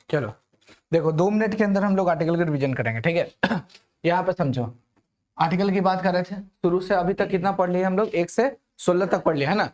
चलो देखो 2 मिनट के अंदर हम लोग आर्टिकल का रिवीजन करेंगे, ठीक है। यहाँ पे समझो, आर्टिकल की बात कर रहे थे, शुरू से अभी तक कितना पढ़ लिए हम लोग, 1 से 16 तक पढ़ लिया है ना।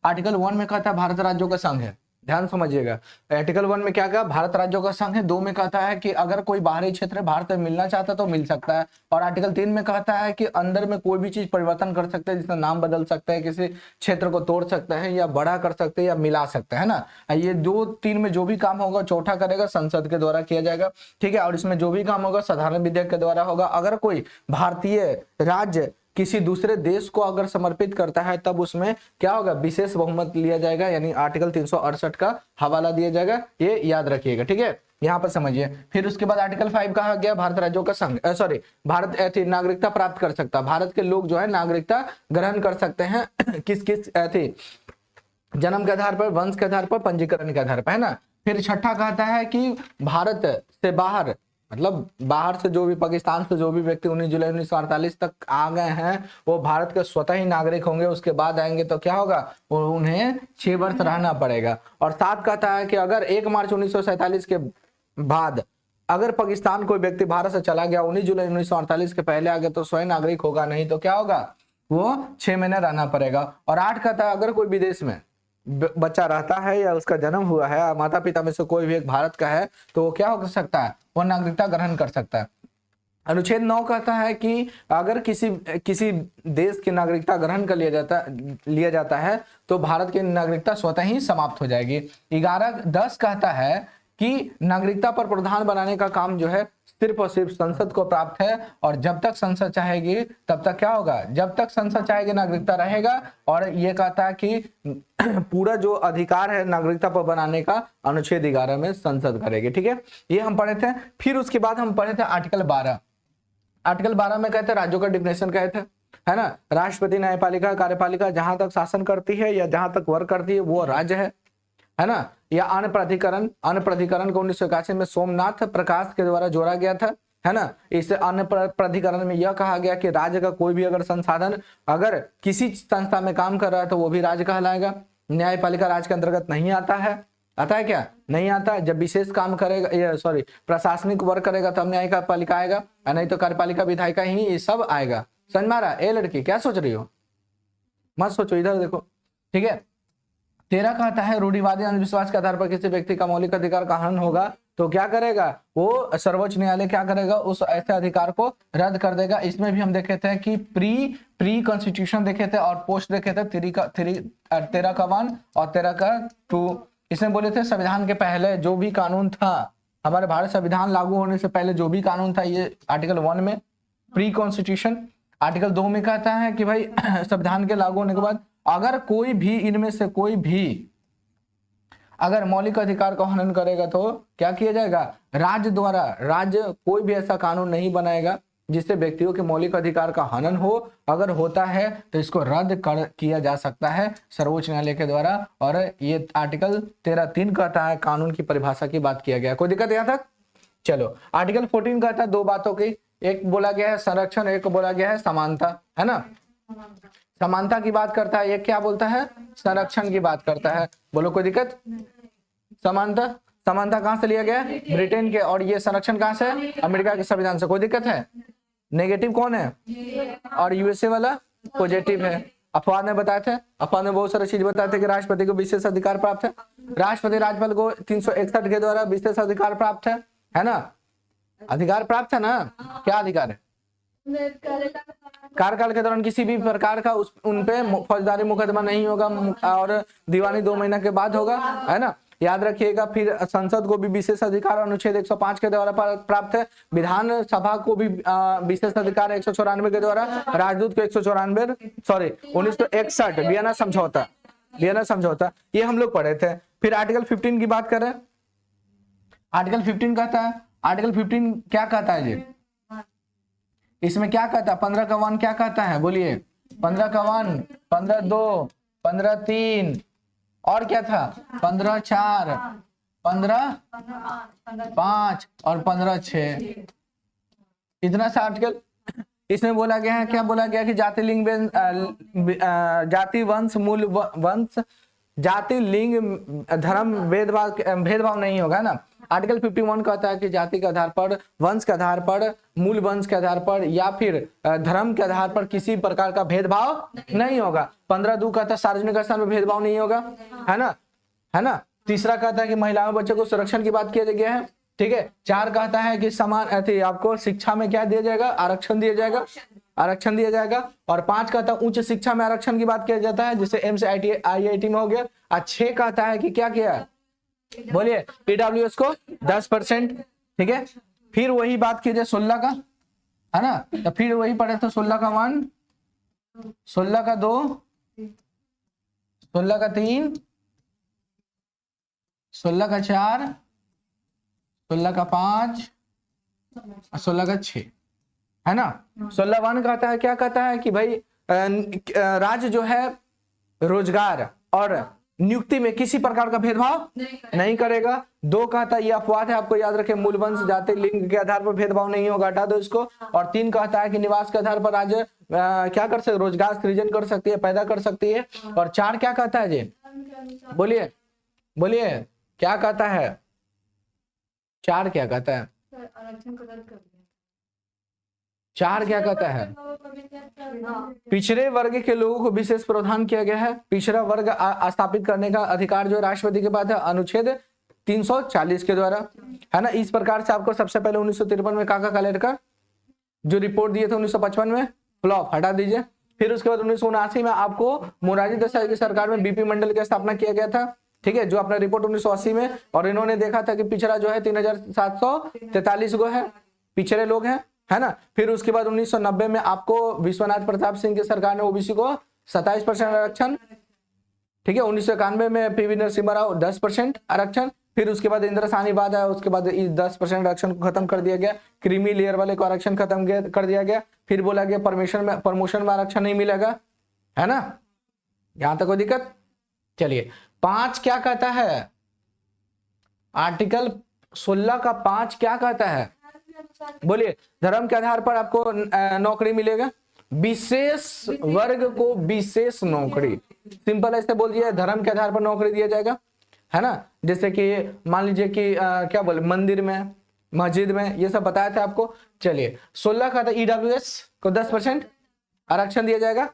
आर्टिकल 1 में कहता है भारत राज्यों का संघ है, ध्यान समझिएगा। आर्टिकल 1 में क्या कहा, भारत राज्यों का संघ है। 2 में कहता है कि अगर कोई बाहरी क्षेत्र भारत में मिलना चाहता है तो मिल सकता है। और आर्टिकल 3 में कहता है कि अंदर में कोई भी चीज परिवर्तन कर सकते हैं, जिसका नाम बदल सकता है, किसी क्षेत्र को तोड़ सकते हैं या बड़ा कर सकते हैं या मिला सकते हैं ना। ये 2-3 में जो भी काम होगा चौथा करेगा संसद के द्वारा किया जाएगा, ठीक है। और इसमें जो भी काम होगा साधारण विधेयक के द्वारा होगा। अगर कोई भारतीय राज्य किसी दूसरे देश को अगर समर्पित करता है तब उसमें क्या होगा, विशेष बहुमत लिया जाएगा, यानी आर्टिकल 368 का हवाला दिया जाएगा, ये याद रखिएगा, ठीक है। यहाँ पर समझिए। फिर उसके बाद आर्टिकल 5 कहा गया भारत राज्यों का संघ, सॉरी भारत नागरिकता प्राप्त कर सकता, भारत के लोग जो है नागरिकता ग्रहण कर सकते हैं किस किस जन्म के आधार पर, वंश के आधार पर, पंजीकरण के आधार पर, है ना। फिर छठा कहता है कि भारत से बाहर, मतलब बाहर से जो भी, पाकिस्तान से जो भी व्यक्ति 19 जुलाई 1948 तक आ गए हैं वो भारत के स्वतः ही नागरिक होंगे। उसके बाद आएंगे तो क्या होगा, उन्हें 6 वर्ष रहना पड़ेगा। और 7 कहता है कि अगर 1 मार्च 1947 के बाद अगर पाकिस्तान कोई व्यक्ति भारत से चला गया 19 जुलाई 1948 के पहले आ गया तो स्वयं नागरिक होगा, नहीं तो क्या होगा, वो 6 महीने रहना पड़ेगा। और 8 कहता है अगर कोई विदेश में बच्चा रहता है या उसका जन्म हुआ है, माता पिता में से कोई भी एक भारत का है, तो वो क्या हो सकता है, वो नागरिकता ग्रहण कर सकता है। अनुच्छेद 9 कहता है कि अगर किसी देश की नागरिकता ग्रहण कर लिया जाता है तो भारत की नागरिकता स्वतः ही समाप्त हो जाएगी। 10 कहता है कि नागरिकता पर प्रावधान बनाने का काम जो है सिर्फ और सिर्फ संसद को प्राप्त है, और जब तक संसद चाहेगी तब तक क्या होगा, जब तक संसद चाहेगी नागरिकता रहेगा। और ये कहता है कि पूरा जो अधिकार है नागरिकता पर बनाने का अनुच्छेद 11 में संसद करेगी, ठीक है। ये हम पढ़े थे। फिर उसके बाद हम पढ़े थे आर्टिकल 12। आर्टिकल 12 में कहते हैं राज्यों का डिफिनेशन कहे थे, है ना। राष्ट्रपति, न्यायपालिका, कार्यपालिका जहां तक शासन करती है या जहां तक वर्क करती है वो राज्य है ना। या अन्य प्राधिकरण को 1981 में सोमनाथ प्रकाश के द्वारा जोड़ा गया था, है ना। इस अन्य प्राधिकरण में यह कहा गया कि राज्य का कोई भी अगर संसाधन अगर किसी संस्था में काम कर रहा है तो वो भी राज्य कहलाएगा। न्यायपालिका राज्य के अंतर्गत नहीं आता है, आता है क्या, नहीं आता है। जब विशेष काम करेगा, ये सॉरी प्रशासनिक वर्क करेगा तब न्यायपालिका आएगा, नहीं तो कार्यपालिका, विधायिका ही ये सब आएगा। समझ में आ रहा है। ए लड़की क्या सोच रही हो, मत सोचो, इधर देखो, ठीक है। 13 कहता है रूढ़िवादी अंधविश्वास के आधार पर किसी व्यक्ति का मौलिक अधिकार का हनन होगा तो क्या करेगा, वो सर्वोच्च न्यायालय क्या करेगा, उस ऐसे अधिकार को रद्द कर देगा। इसमें भी हम देखे थे कि प्री कॉन्स्टिट्यूशन देखे थे और पोस्ट देखे थे, 13 का 1 और 13 का 2। इसमें बोले थे संविधान के पहले जो भी कानून था, हमारे भारत संविधान लागू होने से पहले जो भी कानून था, ये आर्टिकल 1 में प्री कॉन्स्टिट्यूशन। आर्टिकल 2 में कहता है कि भाई संविधान के लागू होने के बाद अगर कोई भी इनमें से कोई भी अगर मौलिक अधिकार का हनन करेगा तो क्या किया जाएगा, राज्य द्वारा, राज्य कोई भी ऐसा कानून नहीं बनाएगा जिससे व्यक्तियों के मौलिक अधिकार का हनन हो। अगर होता है तो इसको रद्द किया जा सकता है सर्वोच्च न्यायालय के द्वारा। और ये आर्टिकल 13(3) कहता है, कानून की परिभाषा की बात किया गया। कोई दिक्कत यहाँ तक। चलो आर्टिकल 14 कहता है 2 बातों की, एक बोला गया है संरक्षण, एक बोला गया है समानता, है ना। समानता की बात करता है, ये क्या बोलता है, संरक्षण की बात करता है। बोलो कोई दिक्कत। समानता कहां से लिया गया, ब्रिटेन के, और ये संरक्षण कहां से, अमेरिका के संविधान से। कोई दिक्कत है। नेगेटिव कौन है, और यूएसए वाला पॉजिटिव है। अफवाह ने बताए थे, अफवाह ने बहुत सारी चीज बताए थे कि राष्ट्रपति को विशेष अधिकार प्राप्त है, राष्ट्रपति राज्यपाल को 361 के द्वारा विशेष अधिकार प्राप्त है ना। अधिकार प्राप्त है ना, क्या अधिकार है, कार्यकाल के दौरान किसी भी प्रकार का उन पे फौजदारी मुकदमा नहीं होगा, और दीवानी 2 महीने के बाद होगा, है ना, याद रखिएगा। फिर संसद को भी विशेष अधिकार अनुच्छेद 105 के द्वारा प्राप्त है, विधान सभा को भी विशेष अधिकार 194 के द्वारा, राजदूत को 194, सॉरी 1961 वियना समझौता, ये हम लोग पढ़े थे। फिर आर्टिकल 15 की बात करें, आर्टिकल 15 कहता है, आर्टिकल 15 क्या कहता है जी, इसमें क्या कहता है, 15 का 1 क्या कहता है, बोलिए। 15 का 1, 15(2), 15(3) और क्या था, 15(4), 15(5) और 15(6), इतना सा आर्टिकल। इसमें बोला गया है, क्या बोला गया कि जाति लिंग जाति वंश मूल वंश, जाति लिंग धर्म भेदभाव नहीं होगा ना। आर्टिकल 51 कहता है कि जाति के आधार पर, वंश के आधार पर, मूल वंश के आधार पर या फिर धर्म के आधार पर किसी प्रकार का भेदभाव नहीं होगा। 15(2) कहता है सार्वजनिक स्थान में भेदभाव नहीं होगा, है ना, है ना। तीसरा कहता है कि महिलाओं बच्चों को संरक्षण की बात किया गया है, ठीक है। 4 कहता है कि समान आपको शिक्षा में क्या दिया जाएगा, आरक्षण दिया जाएगा, आरक्षण दिया जाएगा। और 5 कहता है उच्च शिक्षा में आरक्षण की बात किया जाता है, जिससे एम्स IIT में हो गया। और 6 कहता है कि क्या किया, बोलिए, ईडब्ल्यूएस को 10%, ठीक है। फिर वही बात कीजिए 16 का, है ना, तो फिर वही पढ़े तो 16 का 1, 16 का 2, 16 का 3, 16 का 4, 16 का 5, 16 का 6, है ना। 16(1) कहता है, क्या कहता है कि भाई राज्य जो है रोजगार और नियुक्ति में किसी प्रकार का भेदभाव नहीं करेगा। 2 कहता है, ये अपवाद है, आपको याद रखें, मूल वंश, जाति, लिंग के आधार पर भेदभाव नहीं होगा, हटा दो इसको। और 3 कहता है कि निवास के आधार पर राज्य क्या कर सकते, रोजगार सृजन कर सकती है, पैदा कर सकती है। और 4 क्या कहता है जी, बोलिए बोलिए, क्या कहता है 4 क्या कहता है, 4 क्या कहता है, पिछड़े वर्ग के लोगों को विशेष प्रावधान किया गया है। पिछड़ा वर्ग स्थापित करने का अधिकार जो राष्ट्रपति के पास है, अनुच्छेद 340 के द्वारा, है ना। इस प्रकार से आपको सबसे पहले 1953 में काका कालेलकर जो रिपोर्ट दिए थे 1955 में, फ्लॉप, हटा दीजिए। फिर उसके बाद 1979 में आपको मोरारजी देसाई की सरकार में बीपी मंडल की स्थापना किया गया था, ठीक है, जो अपना रिपोर्ट 1980 में, और इन्होंने देखा था कि पिछड़ा जो है 3743 गो है, पिछड़े लोग हैं, है ना। फिर उसके बाद 1990 में आपको विश्वनाथ प्रताप सिंह की सरकार ने ओबीसी को 27% आरक्षण, ठीक है। 1991 में पीवी नरसिम्हा राव 10% आरक्षण। फिर उसके बाद इंदिरा साहनी बाद आया, उसके बाद इस 10% आरक्षण को खत्म कर दिया गया। क्रीमी लेयर वाले को आरक्षण खत्म कर दिया गया। फिर बोला गया प्रमोशन में आरक्षण नहीं मिलेगा, है ना। यहां तक कोई दिक्कत, चलिए। 5 क्या कहता है, आर्टिकल 16 का 5 क्या कहता है, बोलिए, धर्म के आधार पर आपको नौकरी मिलेगा, विशेष वर्ग को विशेष नौकरी, सिंपल ऐसे बोल दिया, धर्म के आधार पर नौकरी दिया जाएगा, है ना। जैसे कि मान लीजिए कि क्या बोले, मंदिर में, मस्जिद में, ये सब बताया था आपको। चलिए, 16 का था ईडब्ल्यूएस को 10% आरक्षण दिया जाएगा।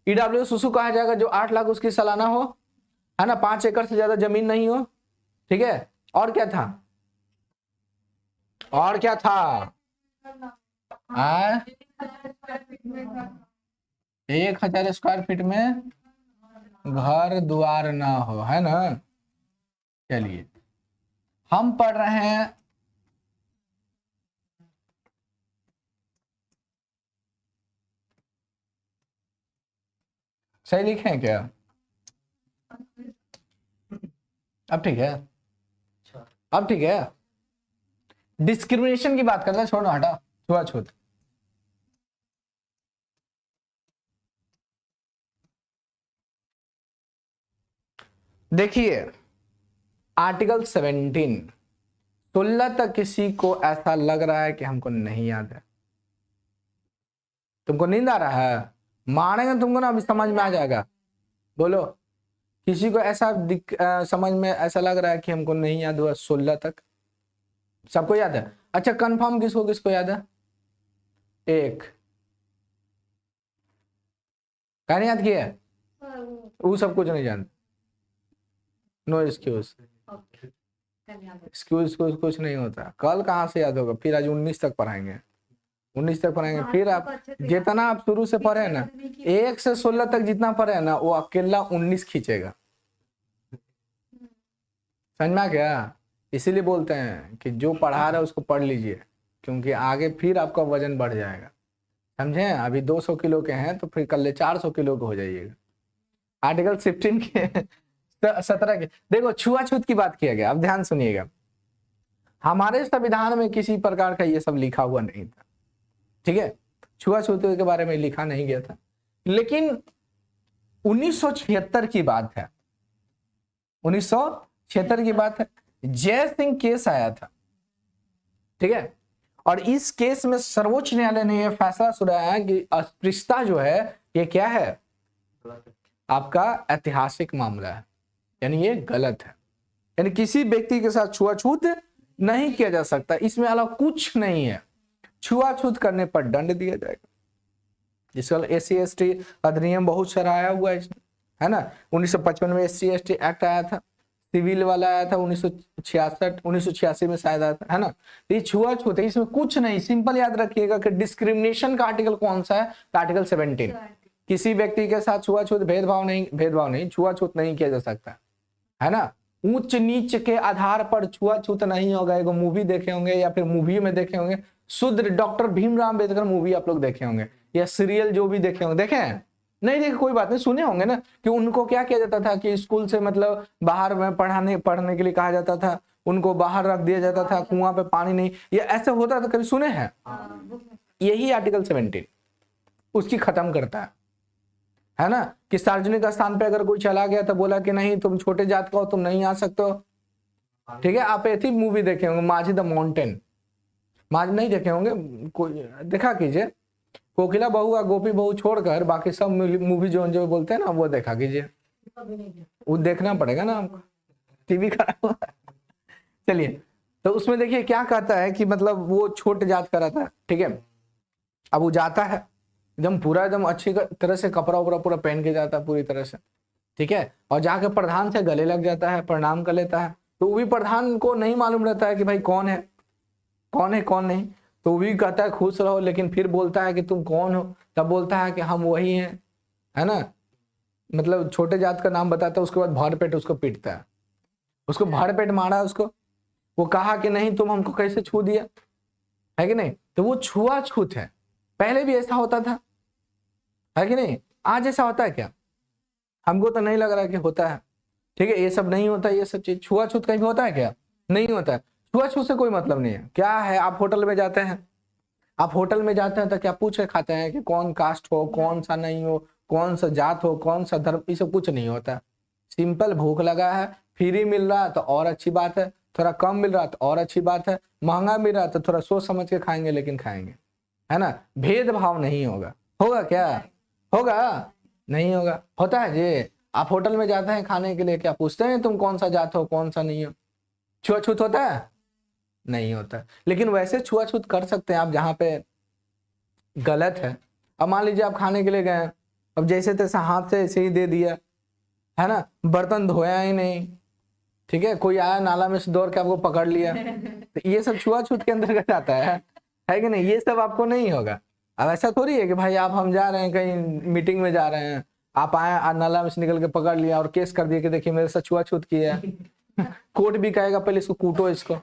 ईडब्ल्यूएस उसको कहा जाएगा जो 8 लाख उसकी सालाना हो, है ना, 5 एकड़ से ज्यादा जमीन नहीं हो, ठीक है। और क्या था, और क्या था, 1000 स्क्वायर फीट में घर द्वार ना हो, है ना। चलिए, हम पढ़ रहे हैं सही लिखे हैं क्या, अब ठीक है, अब ठीक है। डिस्क्रिमिनेशन की बात करते हैं, छोड़ो, हटा, छुआछूत। देखिए, आर्टिकल 17, 16 तक किसी को ऐसा लग रहा है कि हमको नहीं याद है, तुमको नींद आ रहा है, मानेंगे तुमको ना, अभी समझ में आ जाएगा। बोलो, किसी को ऐसा समझ में ऐसा लग रहा है कि हमको नहीं याद हुआ 16 तक, सबको याद है। अच्छा, कंफर्म किसको किसको याद है, एक कहने याद किया है, वो सब कुछ नहीं जानते, नो एक्सक्यूज, एक्सक्यूज कुछ नहीं होता। कल कहाँ से याद होगा, फिर आज 19 तक पढ़ाएंगे, 19 तक पढ़ाएंगे। फिर आप जितना आप शुरू से पढ़े ना, 1 से 16 तक जितना पढ़े ना, वो अकेला 19 खींचेगा, समझ में आ गया। इसीलिए बोलते हैं कि जो पढ़ा रहा है उसको पढ़ लीजिए, क्योंकि आगे फिर आपका वजन बढ़ जाएगा, समझे। अभी 200 किलो के हैं तो फिर कल 400 किलो के हो जाइएगा। आर्टिकल 15 के 17 के, देखो, छुआछूत की बात किया गया। अब ध्यान सुनिएगा, हमारे संविधान में किसी प्रकार का ये सब लिखा हुआ नहीं था, ठीक है, छुआछूत के बारे में लिखा नहीं गया था। लेकिन 1976 की बात है, 1976 की बात है, जय सिंह केस आया था, ठीक है। और इस केस में सर्वोच्च न्यायालय ने यह फैसला सुनाया कि अस्पृश्यता जो है ये क्या है, आपका ऐतिहासिक मामला है, यानी ये गलत है, यानी किसी व्यक्ति के साथ छुआछूत नहीं किया जा सकता, इसमें अलावा कुछ नहीं है। छुआछूत करने पर दंड दिया जाएगा। जिसका SC/ST अधिनियम बहुत सारा आया हुआ है इसमें, है ना। 1955 में SC/ST एक्ट आया था, सिविल वाला आया था 1986 में शायद आया था, है ना। तो ये छुआछूत है, इसमें कुछ नहीं। सिंपल याद रखिएगा कि डिस्क्रिमिनेशन का आर्टिकल कौन सा है, आर्टिकल 17। किसी व्यक्ति के साथ छुआछूत भेदभाव नहीं, छुआछूत नहीं किया जा सकता, है ना। उच्च नीच के आधार पर छुआछूत नहीं होगा। एगो मूवी देखे होंगे या फिर मूवी में देखे होंगे, शूद्र, डॉक्टर भीमराव अम्बेडकर मूवी आप लोग देखे होंगे, या सीरियल जो भी देखे होंगे, देखे हैं नहीं देखे कोई बात नहीं, सुने होंगे ना कि उनको क्या किया जाता था कि स्कूल से मतलब बाहर में पढ़ने के लिए कहा जाता था, उनको बाहर रख दिया जाता था, कुआं पे पानी नहीं, ये ऐसे होता था, कभी सुने हैं। यही आर्टिकल 17 उसकी खत्म करता है ना। कि सार्वजनिक स्थान पे अगर कोई चला गया तो बोला कि नहीं तुम छोटे जात का हो, तुम नहीं आ सकते हो, ठीक है। आप ऐसी मूवी देखे होंगे माझी द माउंटेन, माझी नहीं देखे होंगे, कोई देखा कीजिए। कोकिला बहू और गोपी बहू छोड़कर बाकी सब मूवी जो बोलते हैं ना वो देखा कीजिए, वो देखना पड़ेगा ना हमको, टीवी खराब। चलिए, तो उसमें देखिए क्या कहता है कि मतलब वो छोटे जात का रहता है, ठीक है। अब वो जाता है एकदम पूरा एकदम अच्छी तरह से कपड़ा उपड़ा पूरा पहन के जाता है पूरी तरह से, ठीक है। और जाके प्रधान से गले लग जाता है, प्रणाम कर लेता है। तो वो भी प्रधान को नहीं मालूम रहता है कि भाई कौन है कौन नहीं। तो वो भी कहता है खुश रहो, लेकिन फिर बोलता है कि तुम कौन हो, तब बोलता है कि हम वही हैं, है ना। मतलब छोटे जात का नाम बताता है, उसके बाद भर पेट उसको पीटता है, उसको भर पेट मारा उसको। वो कहा कि नहीं तुम हमको कैसे छू दिया, है कि नहीं। तो वो छुआछूत है। पहले भी ऐसा होता था, है कि नहीं। आज ऐसा होता है क्या, हमको तो नहीं लग रहा कि होता है, ठीक है। ये सब नहीं होता, ये सब चीज छुआछूत कहीं भी होता है क्या, नहीं होता है। छुआछूत से कोई मतलब नहीं है। क्या है, आप होटल में जाते हैं, आप होटल में जाते हैं तो क्या पूछ के खाते हैं कि कौन कास्ट हो, कौन सा नहीं हो, कौन सा जात हो, कौन सा धर्म, ये सब कुछ नहीं होता। सिंपल भूख लगा है, फ्री मिल रहा है तो और अच्छी बात है, थोड़ा कम मिल रहा है तो और अच्छी बात है, महंगा मिल रहा है तो थोड़ा सोच समझ के खाएंगे, लेकिन खाएंगे, है ना। भेदभाव नहीं होगा। होगा क्या, होगा नहीं होगा। होता है जी, आप होटल में जाते हैं खाने के लिए, क्या पूछते हैं तुम कौन सा जात हो कौन सा नहीं हो। छुआछूत होता है, नहीं होता। लेकिन वैसे छुआछूत कर सकते हैं आप जहां पे गलत है। अब मान लीजिए आप खाने के लिए गए, अब जैसे तैसे हाथ से ऐसे ही दे दिया, है ना, बर्तन धोया ही नहीं, ठीक है। कोई आया नाला में से दौड़ के आपको पकड़ लिया, तो ये सब छुआछूत के अंतर्गत आता है कि नहीं। ये सब आपको नहीं होगा। अब ऐसा थोड़ी है कि भाई आप हम जा रहे हैं कहीं मीटिंग में जा रहे हैं, आप आए नाला में से निकल के पकड़ लिया और केस कर दिया कि देखिए मेरे साथ छुआछूत किया। कोर्ट भी कहेगा पहले इसको कूटो इसको,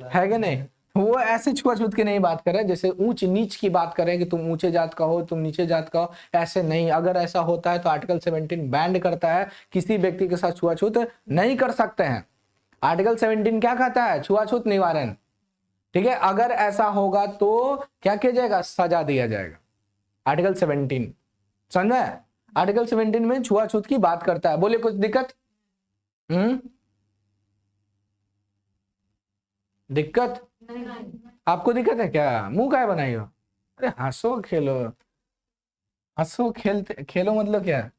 है कि नहीं। वो ऐसे छुआछूत की नहीं बात करें, जैसे ऊंच नीच की बात करें कि तुम ऊंचे जात का हो तुम नीचे जात का हो, ऐसे नहीं। अगर ऐसा होता है तो आर्टिकल 17 बैंड करता है, किसी व्यक्ति के साथ छुआछूत नहीं कर सकते हैं। आर्टिकल 17 क्या कहता है, छुआछूत निवारण, ठीक है। अगर ऐसा होगा तो क्या किया जाएगा, सजा दिया जाएगा। आर्टिकल 17 समझे, आर्टिकल 17 में छुआछूत की बात करता है। बोले कुछ दिक्कत, दिक्कत आपको दिक्कत है क्या, मुंह काय बनाई हो। अरे हंसो खेलो, हंसो खेलते खेलो मतलब क्या।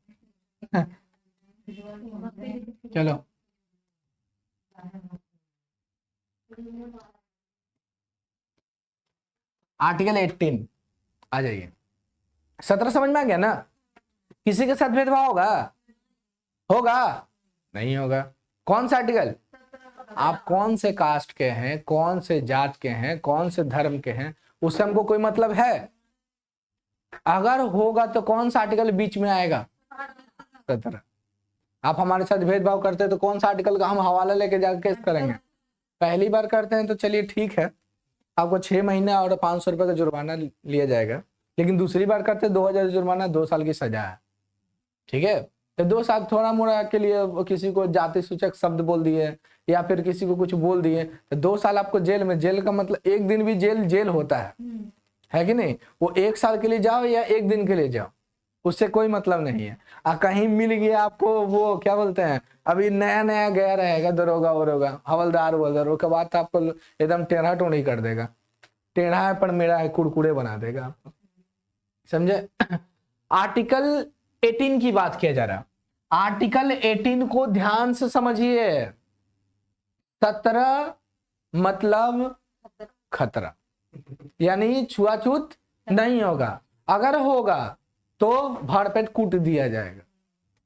चलो आर्टिकल 18 आ जाइए। 17 समझ में आ गया ना। किसी के साथ भेदभाव होगा, होगा नहीं होगा। कौन सा आर्टिकल, आप कौन से कास्ट के हैं, कौन से जात के हैं, कौन से धर्म के हैं, उससे हमको कोई मतलब है। अगर होगा तो कौन सा आर्टिकल बीच में आएगा, 17। आप हमारे साथ भेदभाव करते हैं तो कौन सा आर्टिकल का हम हवाला लेके जाकर केस करेंगे। पहली बार करते हैं तो चलिए ठीक है, आपको 6 महीने और 500 रुपए का जुर्माना लिया जाएगा। लेकिन दूसरी बार करते 2000 जुर्माना, 2 साल की सजा है, ठीक है। तो 2 साल थोड़ा मोड़ा के लिए किसी को जाति सूचक शब्द बोल दिए या फिर किसी को कुछ बोल दिए तो 2 साल आपको जेल में। जेल का मतलब एक दिन भी जेल होता है कि नहीं। वो 1 साल के लिए जाओ या 1 दिन के लिए जाओ, उससे कोई मतलब नहीं है। कहीं मिल गया आपको वो क्या बोलते हैं, अभी नया नया गया रहेगा दरोगा वरोगा हवलदार उसके बाद तो आपको एकदम टेढ़ा टोढ़ी कर देगा। टेढ़ा है पर मेरा है कुड़कुड़े बना देगा आपको, समझे। आर्टिकल 18 की बात किया जा रहा। आर्टिकल 18 को ध्यान से समझिए। 17 मतलब खतरा, यानी छुआछूत नहीं होगा, अगर होगा तो भरपेट कूट दिया जाएगा।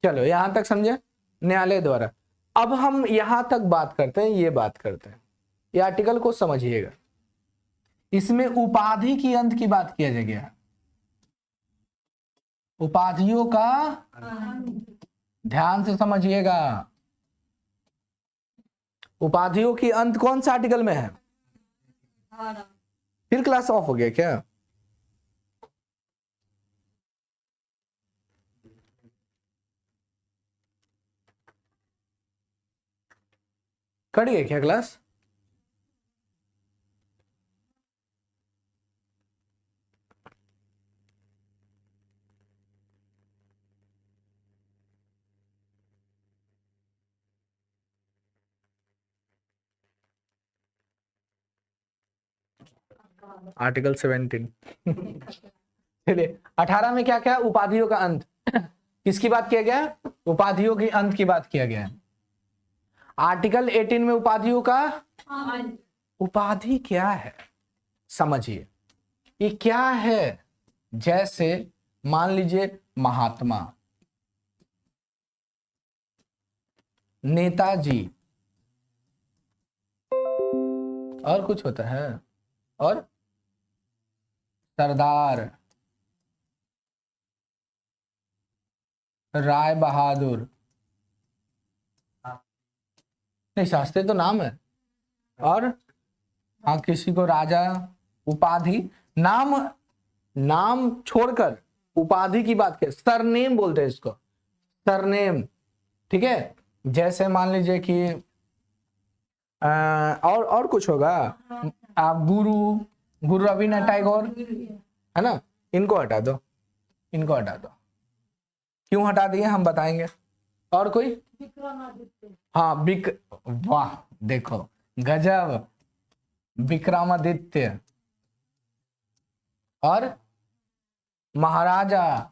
चलो यहां तक समझे न्यायालय द्वारा। अब हम यहां तक बात करते हैं, ये बात करते हैं, ये आर्टिकल को समझिएगा। इसमें उपाधि की अंत की बात किया गया, उपाधियों का ध्यान से समझिएगा। उपाधियों की अंत कौन सा आर्टिकल में है? फिर क्लास ऑफ हो गया क्या? कट गया क्या क्लास? आर्टिकल 17 चलिए 18 में क्या क्या? उपाधियों का अंत। किसकी बात किया गया? उपाधियों की अंत की बात किया गया है। आर्टिकल 18 में उपाधियों का, उपाधि क्या है समझिए, ये क्या है? जैसे मान लीजिए महात्मा, नेताजी, और कुछ होता है, और सरदार, राय बहादुर, नहीं शास्त्री तो नाम है, और हाँ किसी को राजा, उपाधि, नाम, नाम छोड़कर उपाधि की बात करें, सरनेम बोलते हैं इसको, सरनेम, ठीक है। जैसे मान लीजिए कि और कुछ होगा, आप गुरु, गुरु रविन्द्रनाथ टैगोर, है ना, इनको हटा दो, इनको हटा दो। क्यों हटा दिए हम बताएंगे। और कोई? हाँ वाह देखो गजब, विक्रमादित्य, और महाराजा,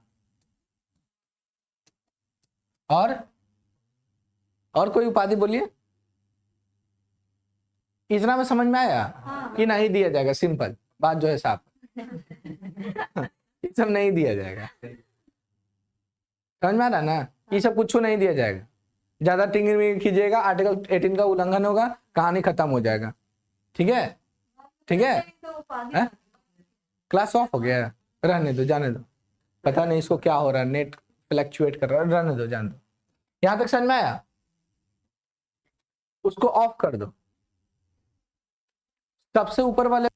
और कोई उपाधि बोलिए। इतना में समझ में आया? हाँ। कि नहीं दिया जाएगा, सिंपल बात जो है साफ ये सब नहीं दिया जाएगा, समझ में आ रहा ना? ये सब कुछ नहीं दिया जाएगा, ज्यादा टिंगिंग कीजिएगा आर्टिकल 18 का उल्लंघन होगा, कहानी खत्म हो जाएगा। ठीक है, ठीक है, क्लास ऑफ हो गया, रहने दो, जाने दो, पता नहीं इसको क्या हो रहा है, नेट फ्लक्चुएट कर रहा है, रहने दो, जान दो। यहां तक समझ में आया? उसको ऑफ कर दो। सबसे ऊपर वाले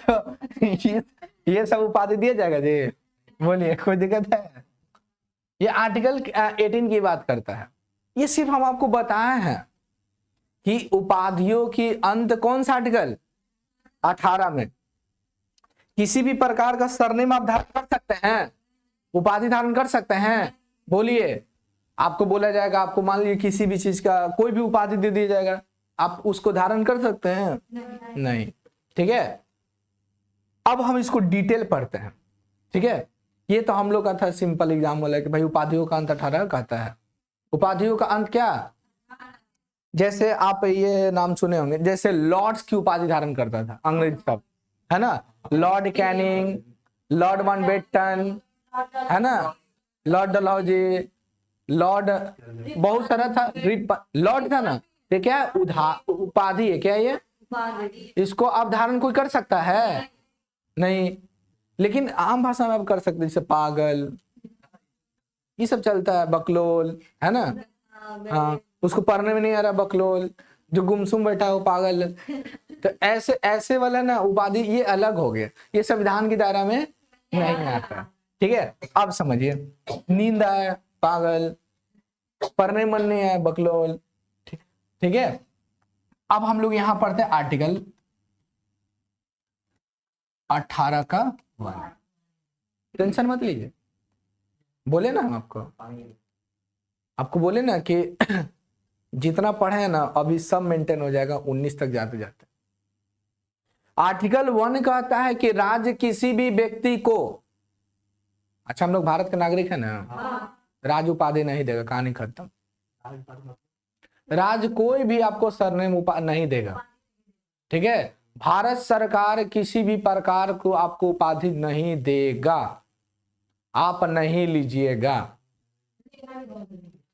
तो ये सब उपाधि दिया जाएगा जी, बोलिए कोई दिक्कत है? ये आर्टिकल 18 की बात करता है। ये सिर्फ हम आपको बताए हैं कि उपाधियों की अंत कौन सा आर्टिकल 18 में, किसी भी प्रकार का सरनेम आप धारण कर सकते हैं, उपाधि धारण कर सकते हैं। बोलिए, आपको बोला जाएगा, आपको मान लीजिए किसी भी चीज का कोई भी उपाधि दे दिया जाएगा, आप उसको धारण कर सकते हैं? नहीं। ठीक है, अब हम इसको डिटेल पढ़ते हैं। ठीक है, ये तो हम लोग का था सिंपल एग्जाम वाला कि भाई उपाधियों का अंत 18 कहता है। उपाधियों का अंत क्या? जैसे आप ये नाम सुने होंगे, जैसे लॉर्ड्स की उपाधि धारण करता था अंग्रेज सब, है ना, लॉर्ड कैनिंग, लॉर्ड माउंटबेटन, है ना, लॉर्ड डलहौजी, लॉर्ड, बहुत सारा था, लॉर्ड था ना, ये क्या उपाधि है क्या? ये इसको आप धारण कोई कर सकता है? नहीं, लेकिन आम भाषा में आप कर सकते, जैसे पागल, ये सब चलता है, बकलोल, है ना, हाँ, उसको पढ़ने में नहीं आ रहा, बकलोल, जो गुमसुम बैठा है वो पागल। तो ऐसे ऐसे वाला ना उपाधि, ये अलग हो गया, ये संविधान की दायरा में नहीं आता। ठीक है, अब समझिए, नींद आए पागल, पढ़ने मन नहीं आए बकलोल। ठीक है, अब हम लोग यहां पढ़ते हैं आर्टिकल 18 का 1। टेंशन मत लीजिए, बोले ना हम आपको बोले ना कि जितना पढ़े हैं ना अभी सब मेंटेन हो जाएगा 19 तक जाते जाते। आर्टिकल 1 कहता है कि राज्य किसी भी व्यक्ति को, अच्छा हम लोग भारत के नागरिक है ना, राज उपाधि नहीं देगा, कहानी खत्म। राज कोई भी आपको सरनेम नहीं देगा, ठीक है। भारत सरकार किसी भी प्रकार को आपको उपाधि नहीं देगा, आप नहीं लीजिएगा,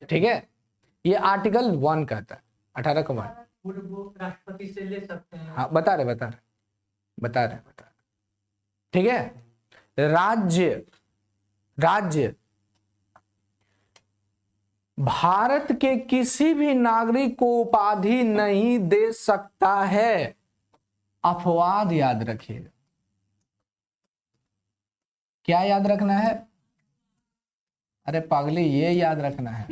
ठीक है। ये आर्टिकल 1 कहता है, 18 का 1। राष्ट्रपति से ले सकते हैं। हाँ बता रहे, ठीक है। राज्य भारत के किसी भी नागरिक को उपाधि नहीं दे सकता है। अपवाद याद रखिएगा, क्या याद रखना है? अरे पागली, ये याद रखना है,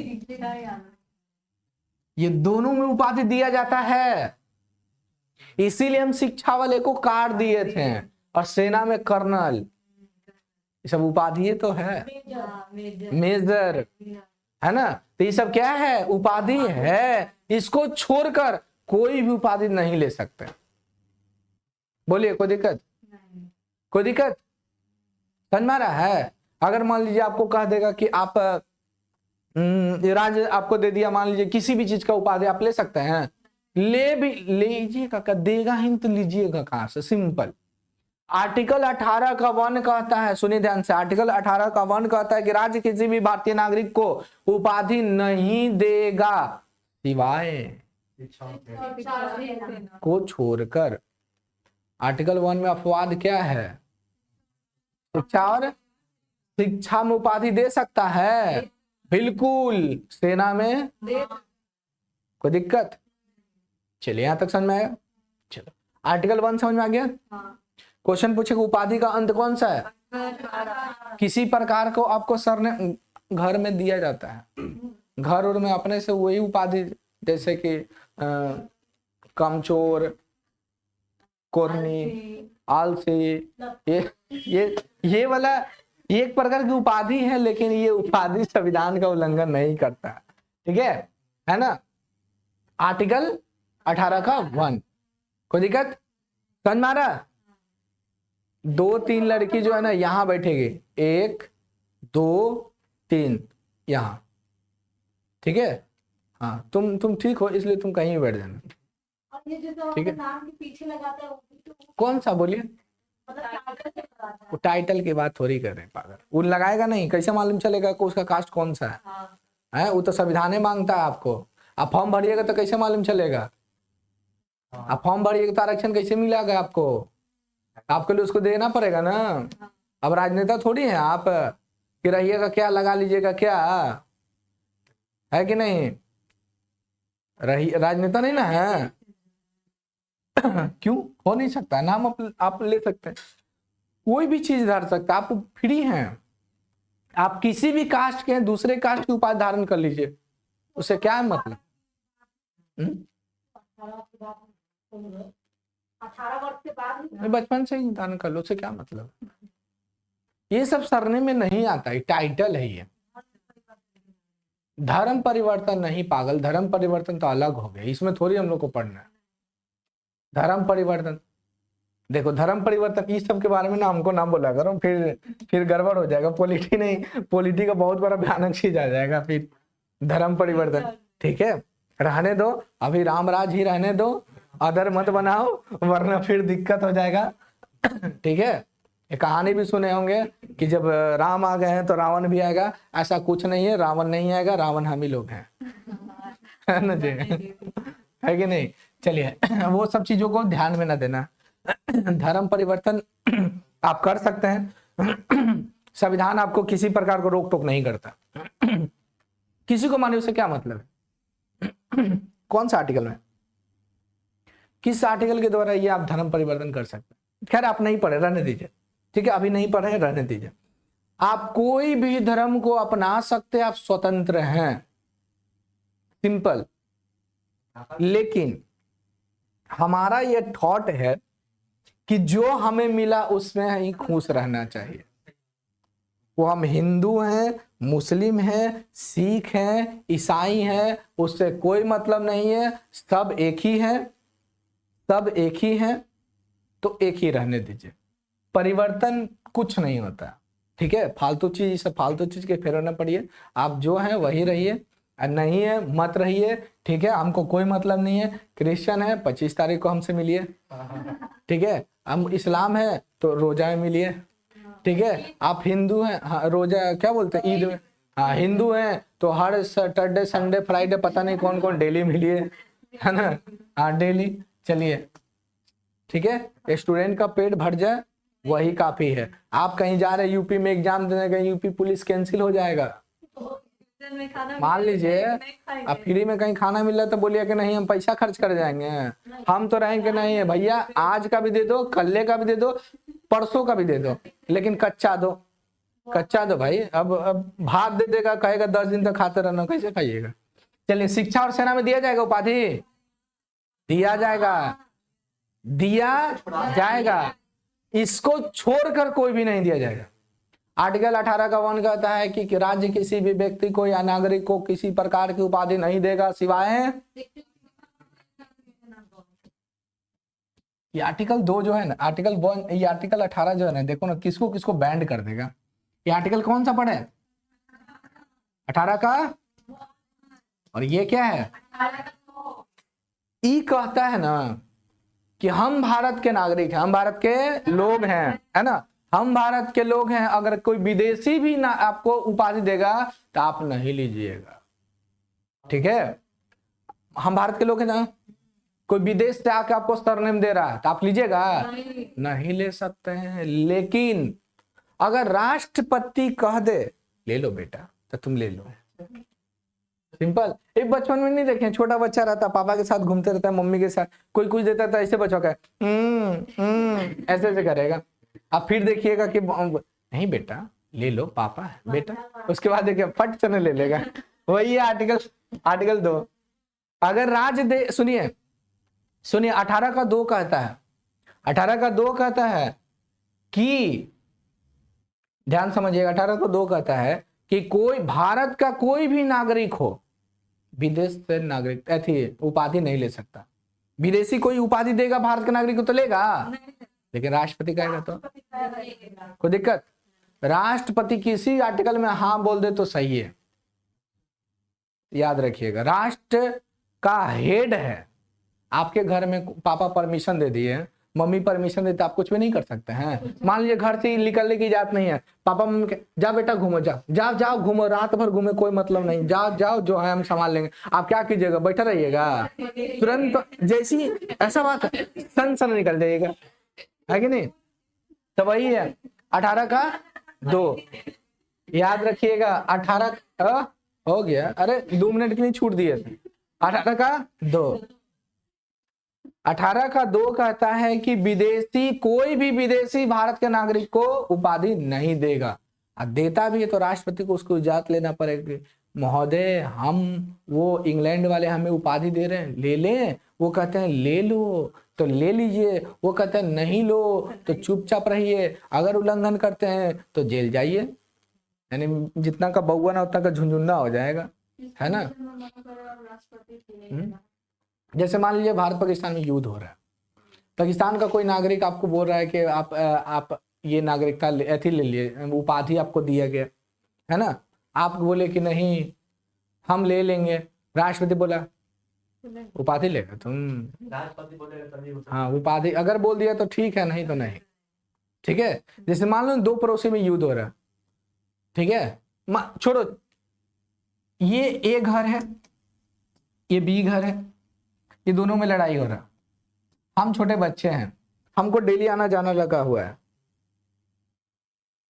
ये दोनों में उपाधि दिया जाता है। इसीलिए हम शिक्षा वाले को काट दिए थे और सेना में कर्नल, ये सब उपाधि तो है, मेजर, है ना। तो ये सब क्या है? उपाधि है। इसको छोड़कर कोई भी उपाधि नहीं ले सकते। बोलिए, कोई दिक्कत? कोई दिक्कत समझ में आ रहा है? अगर मान लीजिए आपको कह देगा कि आप राज्य आपको दे दिया, मान लीजिए किसी भी चीज का उपाधि आप ले सकते हैं, ले भी लीजिएगा, देगा ही तो लीजिएगा कहां से? सिंपल। आर्टिकल 18 का 1 कहता है, सुनिए ध्यान से, आर्टिकल 18 का 1 कहता है कि राज्य किसी भी भारतीय नागरिक को उपाधि नहीं देगा सिवाय को छोड़कर। आर्टिकल 1 में अपवाद क्या है? शिक्षा, और शिक्षा में उपाधि दे सकता है, बिल्कुल। सेना में कोई दिक्कत? चलिए यहां तक समझ में आया। चलो, आर्टिकल 1 समझ में आ गया। क्वेश्चन पूछेगा उपाधि का अंत कौन सा है? किसी प्रकार को आपको सर ने घर में दिया जाता है, घर और में अपने से वही उपाधि, जैसे कि कमचोर, कोरनी, आलसी, ये वाला एक प्रकार की उपाधि है, लेकिन ये उपाधि संविधान का उल्लंघन नहीं करता, ठीक है ना। आर्टिकल 18 का 1, कोई दिक्कत? समझ में आ रहा? 2-3 लड़की जो है ना यहां बैठेगी, 1 2 3 यहां, ठीक है। हाँ, तुम ठीक हो, इसलिए तुम कहीं भी बैठ जाना, ठीक है। नाम के पीछे लगाता है कौन सा? बोलिए। वो टाइटल की बात थोड़ी कर रहे हैं पागल, वो लगाएगा नहीं, कैसे मालूम चलेगा कि उसका कास्ट कौन सा है? वो तो संविधान मांगता है आपको। आप फॉर्म भरिएगा तो कैसे मालूम चलेगा? आप फॉर्म भरिएगा तो आरक्षण कैसे मिलेगा आपको? आपके लिए उसको देना पड़ेगा ना। अब राजनेता थोड़ी है आप कि रहिएगा क्या, लगा लीजिएगा क्या, है कि नहीं? राजनेता नहीं ना है। क्यों हो नहीं सकता? नाम आप ले सकते हैं, कोई भी चीज धर सकते हैं, आप फ्री हैं। आप किसी भी कास्ट के हैं, दूसरे कास्ट की उपाधि धारण कर लीजिए, उससे क्या है मतलब? 18 वर्ष के बाद बचपन से ही धारण कर लो, उससे क्या मतलब? ये सब सरने में नहीं आता है, टाइटल है ये। धर्म परिवर्तन नहीं पागल, धर्म परिवर्तन तो अलग हो गया, इसमें थोड़ी हम लोग को पढ़ना है। धर्म परिवर्तन, देखो धर्म परिवर्तन इस सब के बारे में ना हमको नाम बोला करो, फिर गड़बड़ हो जाएगा। पॉलिटी नहीं, पॉलिटी का बहुत बड़ा भयानक चीज आ जाएगा फिर। धर्म परिवर्तन, ठीक है, रहने दो, अभी राम राज ही रहने दो, अदर मत बनाओ, वरना फिर दिक्कत हो जाएगा, ठीक है। ये कहानी भी सुने होंगे कि जब राम आ गए हैं तो रावण भी आएगा। ऐसा कुछ नहीं है, रावण नहीं आएगा, रावण हम ही लोग हैं, है ना जी, है कि नहीं? चलिए, वो सब चीजों को ध्यान में ना देना। धर्म परिवर्तन आप कर सकते हैं, संविधान आपको किसी प्रकार को रोक टोक नहीं करता। किसी को माने उससे क्या मतलब है? कौन सा आर्टिकल में, किस आर्टिकल के द्वारा ये आप धर्म परिवर्तन कर सकते हैं? खैर आप नहीं पढ़े, रहने दीजिए, ठीक है, अभी नहीं पढ़े, रहने दीजिए। आप कोई भी धर्म को अपना सकते, आप स्वतंत्र हैं, सिंपल। लेकिन हमारा ये थॉट है कि जो हमें मिला उसमें ही खुश रहना चाहिए। वो हम हिंदू हैं, मुस्लिम है, सिख है, ईसाई है, उससे कोई मतलब नहीं है, सब एक ही है, सब एक ही है, तो एक ही रहने दीजिए। परिवर्तन कुछ नहीं होता, ठीक है। फालतू चीज, सब फालतू चीज के फेर न पड़िए, आप जो है वही रहिए, और नहीं है मत रहिए, ठीक है। हमको कोई मतलब नहीं है। क्रिश्चियन है 25 तारीख को हमसे मिलिए, ठीक है। हम इस्लाम है तो रोजा में मिलिए, ठीक है। आप हिंदू हैं, हाँ, रोजा क्या बोलते हैं, ईद में, हाँ हिंदू हैं तो हर सैटरडे संडे फ्राइडे पता नहीं कौन कौन डेली मिलिए, है ना, हाँ डेली चलिए, ठीक है। स्टूडेंट का पेट भर जाए वही काफी है। आप कहीं जा रहे यूपी में एग्जाम देने गए, यूपी पुलिस कैंसिल हो जाएगा, मान लीजिए। अब फ्री में कहीं खाना मिल रहा है तो बोलिए कि नहीं हम पैसा खर्च कर जाएंगे, हम तो रहेंगे नहीं है भैया, आज का भी दे दो, कल्ले का भी दे दो, परसों का भी दे दो, लेकिन कच्चा दो, कच्चा दो भाई। अब भात दे देगा, कहेगा 10 दिन तक खाते रहना, कैसे खाइएगा। चलिए, शिक्षा और सेना में दिया जाएगा उपाधि, दिया जाएगा, दिया जाएगा, इसको छोड़कर कोई भी नहीं दिया जाएगा। आर्टिकल 18 का 1 कहता है कि राज्य किसी भी व्यक्ति को या नागरिक को किसी प्रकार की उपाधि नहीं देगा सिवाय, ये आर्टिकल 2 जो है ना, आर्टिकल 1, ये आर्टिकल 18 जो है ना, देखो ना किसको किसको बैंड कर देगा। ये आर्टिकल कौन सा पढ़े, 18 का, और ये क्या है, ई कहता है ना कि हम भारत के नागरिक हैं, हम भारत के लोग हैं, है ना, हम भारत के लोग हैं। अगर कोई विदेशी भी ना आपको उपाधि देगा तो आप नहीं लीजिएगा, ठीक है। हम भारत के लोग हैं ना, कोई विदेश से आके आपको सरनेम दे रहा है तो आप लीजिएगा, नहीं ले सकते हैं। लेकिन अगर राष्ट्रपति कह दे ले लो बेटा तो तुम ले लो, सिंपल। एक बचपन में नहीं देखे, छोटा बच्चा रहता, पापा के साथ घूमते रहता है, मम्मी के साथ, कोई कुछ देता था ऐसे बच्चों का ऐसे ऐसे करेगा। अब फिर देखिएगा कि नहीं बेटा ले लो, पापा है बेटा, उसके बाद देखिए फट चने ले लेगा। वही है आर्टिकल 2। अगर राज्य दे, सुनिए 18 का 2 कहता है, 18 का 2 कहता है कि, ध्यान समझिएगा, 18 का 2 कहता है कि कोई भारत का कोई भी नागरिक हो विदेश से नागरिक ऐसी उपाधि नहीं ले सकता। विदेशी कोई उपाधि देगा भारत के नागरिक को तो लेगा, लेकिन राष्ट्रपति कहेगा तो कोई दिक्कत। राष्ट्रपति किसी आर्टिकल में हाँ बोल दे तो सही है, याद रखिएगा। राष्ट्र का हेड है, आपके घर में पापा परमिशन दे दिए, मम्मी परमिशन देते, आप कुछ भी नहीं कर सकते हैं। मान लीजिए घर से निकलने की इजाजत नहीं है, पापा मम्मी के जा बेटा घूमो, जाओ घूमो, रात भर घूमे, कोई मतलब नहीं, जाओ जो है हम संभाल लेंगे। आप क्या कीजिएगा, बैठा रहिएगा, तुरंत जैसी ऐसा बात है सन निकल जाइएगा, है कि नहीं। तो वही है 18 का 2, याद रखिएगा। 18 हो गया, अरे 2 मिनट के लिए छूट दिए थे। 18 का 2, 18 का 2 कहता है कि विदेशी, कोई भी विदेशी भारत के नागरिक को उपाधि नहीं देगा, और देता भी है तो राष्ट्रपति को उसको इजाजत लेना पड़ेगी। महोदय हम, वो इंग्लैंड वाले हमें उपाधि दे रहे हैं, ले लें, वो कहते हैं ले लो तो ले लीजिए, वो कहते हैं नहीं लो तो चुपचाप रहिए, अगर उल्लंघन करते हैं तो जेल जाइए, यानी जितना का बउआ ना उतना का झुंझुन्ना हो जाएगा, है ना। जैसे मान लीजिए भारत पाकिस्तान में युद्ध हो रहा है, पाकिस्तान का कोई नागरिक आपको बोल रहा है कि आप ये नागरिकता ऐसी ले लिए, उपाधि आपको दिया गया है ना, आप बोले कि नहीं हम ले लेंगे, राष्ट्रपति बोला उपाधि लेगा तुम, राष्ट्रपति बोलेगा तभी हाँ उपाधि अगर बोल दिया तो ठीक है, नहीं तो नहीं, ठीक है। जैसे मान लो 2 पड़ोसी में युद्ध हो रहा है, ठीक है, छोड़ो, ये ए घर है, ये बी घर है, ये दोनों में लड़ाई हो रहा, हम छोटे बच्चे हैं, हमको डेली आना जाना लगा हुआ है,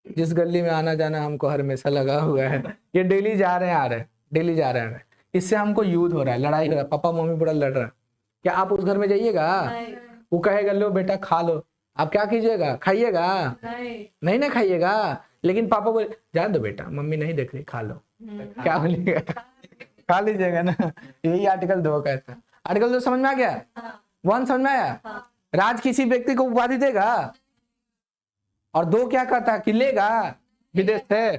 जिस गली में आना जाना हमको हमेशा लगा हुआ है, ये डेली जा रहे हैं आ रहे हैं, डेली जा रहे हैं, इससे हमको युद्ध हो रहा है, लड़ाई हो रहा है, पापा मम्मी बड़ा लड़ रहा है, क्या आप उस घर में जाइएगा? वो कहेगा लो बेटा खा लो, आप क्या कीजिएगा, खाइएगा? नहीं ना खाइएगा, लेकिन पापा बोले जान दो बेटा मम्मी नहीं देख रही, खा लो, क्या बोलिएगा? खा लीजिएगा ना। यही आर्टिकल 2 कहता है। आर्टिकल 2 समझ में आ गया? 1 समझ में आया? राज किसी व्यक्ति को उपाधि देगा, और 2 क्या कहता है कि लेगा विदेश से,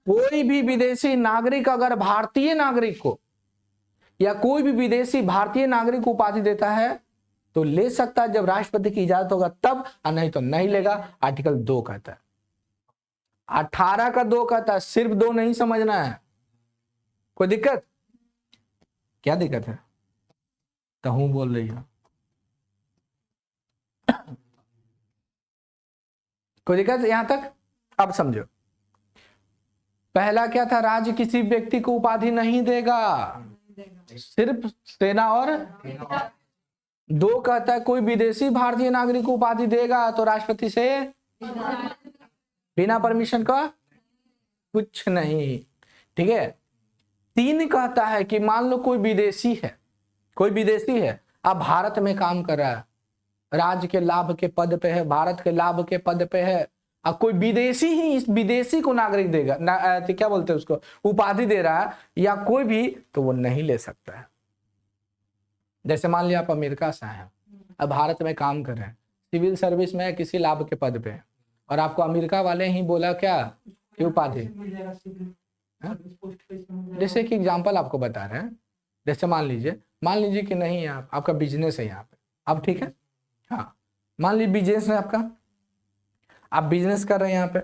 कोई भी विदेशी नागरिक अगर भारतीय नागरिक को या कोई भी विदेशी भारतीय नागरिक को उपाधि देता है तो ले सकता है जब राष्ट्रपति की इजाजत होगा तब, और नहीं तो नहीं लेगा। आर्टिकल 2 कहता है। 18 का 2 कहता है, सिर्फ 2 नहीं समझना है। कोई दिक्कत? क्या दिक्कत है? तो हूं बोल रही हो, कोई दिक्कत यहां तक? अब समझो, पहला क्या था? राज्य किसी व्यक्ति को उपाधि नहीं देगा, सिर्फ सेना। और 2 कहता है कोई विदेशी भारतीय नागरिक को उपाधि देगा तो राष्ट्रपति से बिना परमिशन का कुछ नहीं, ठीक है। 3 कहता है कि मान लो कोई विदेशी है, अब भारत में काम कर रहा है, राज्य के लाभ के पद पे है, भारत के लाभ के पद पे है, अब कोई विदेशी ही इस विदेशी को नागरिक देगा क्या बोलते हैं उसको, उपाधि दे रहा है या कोई भी, तो वो नहीं ले सकता है। जैसे मान लिया आप अमेरिका से हैं, अब भारत में काम कर रहे हैं, सिविल सर्विस में किसी लाभ के पद पे, और आपको अमेरिका वाले ही बोला क्या कि उपाधि। जैसे कि एग्जांपल आपको बता रहे हैं, जैसे मान लीजिए कि नहीं आपका बिजनेस है यहाँ पे, अब ठीक है, हाँ मान लीजिए बिजनेस है आपका, आप बिजनेस कर रहे हैं यहाँ पे,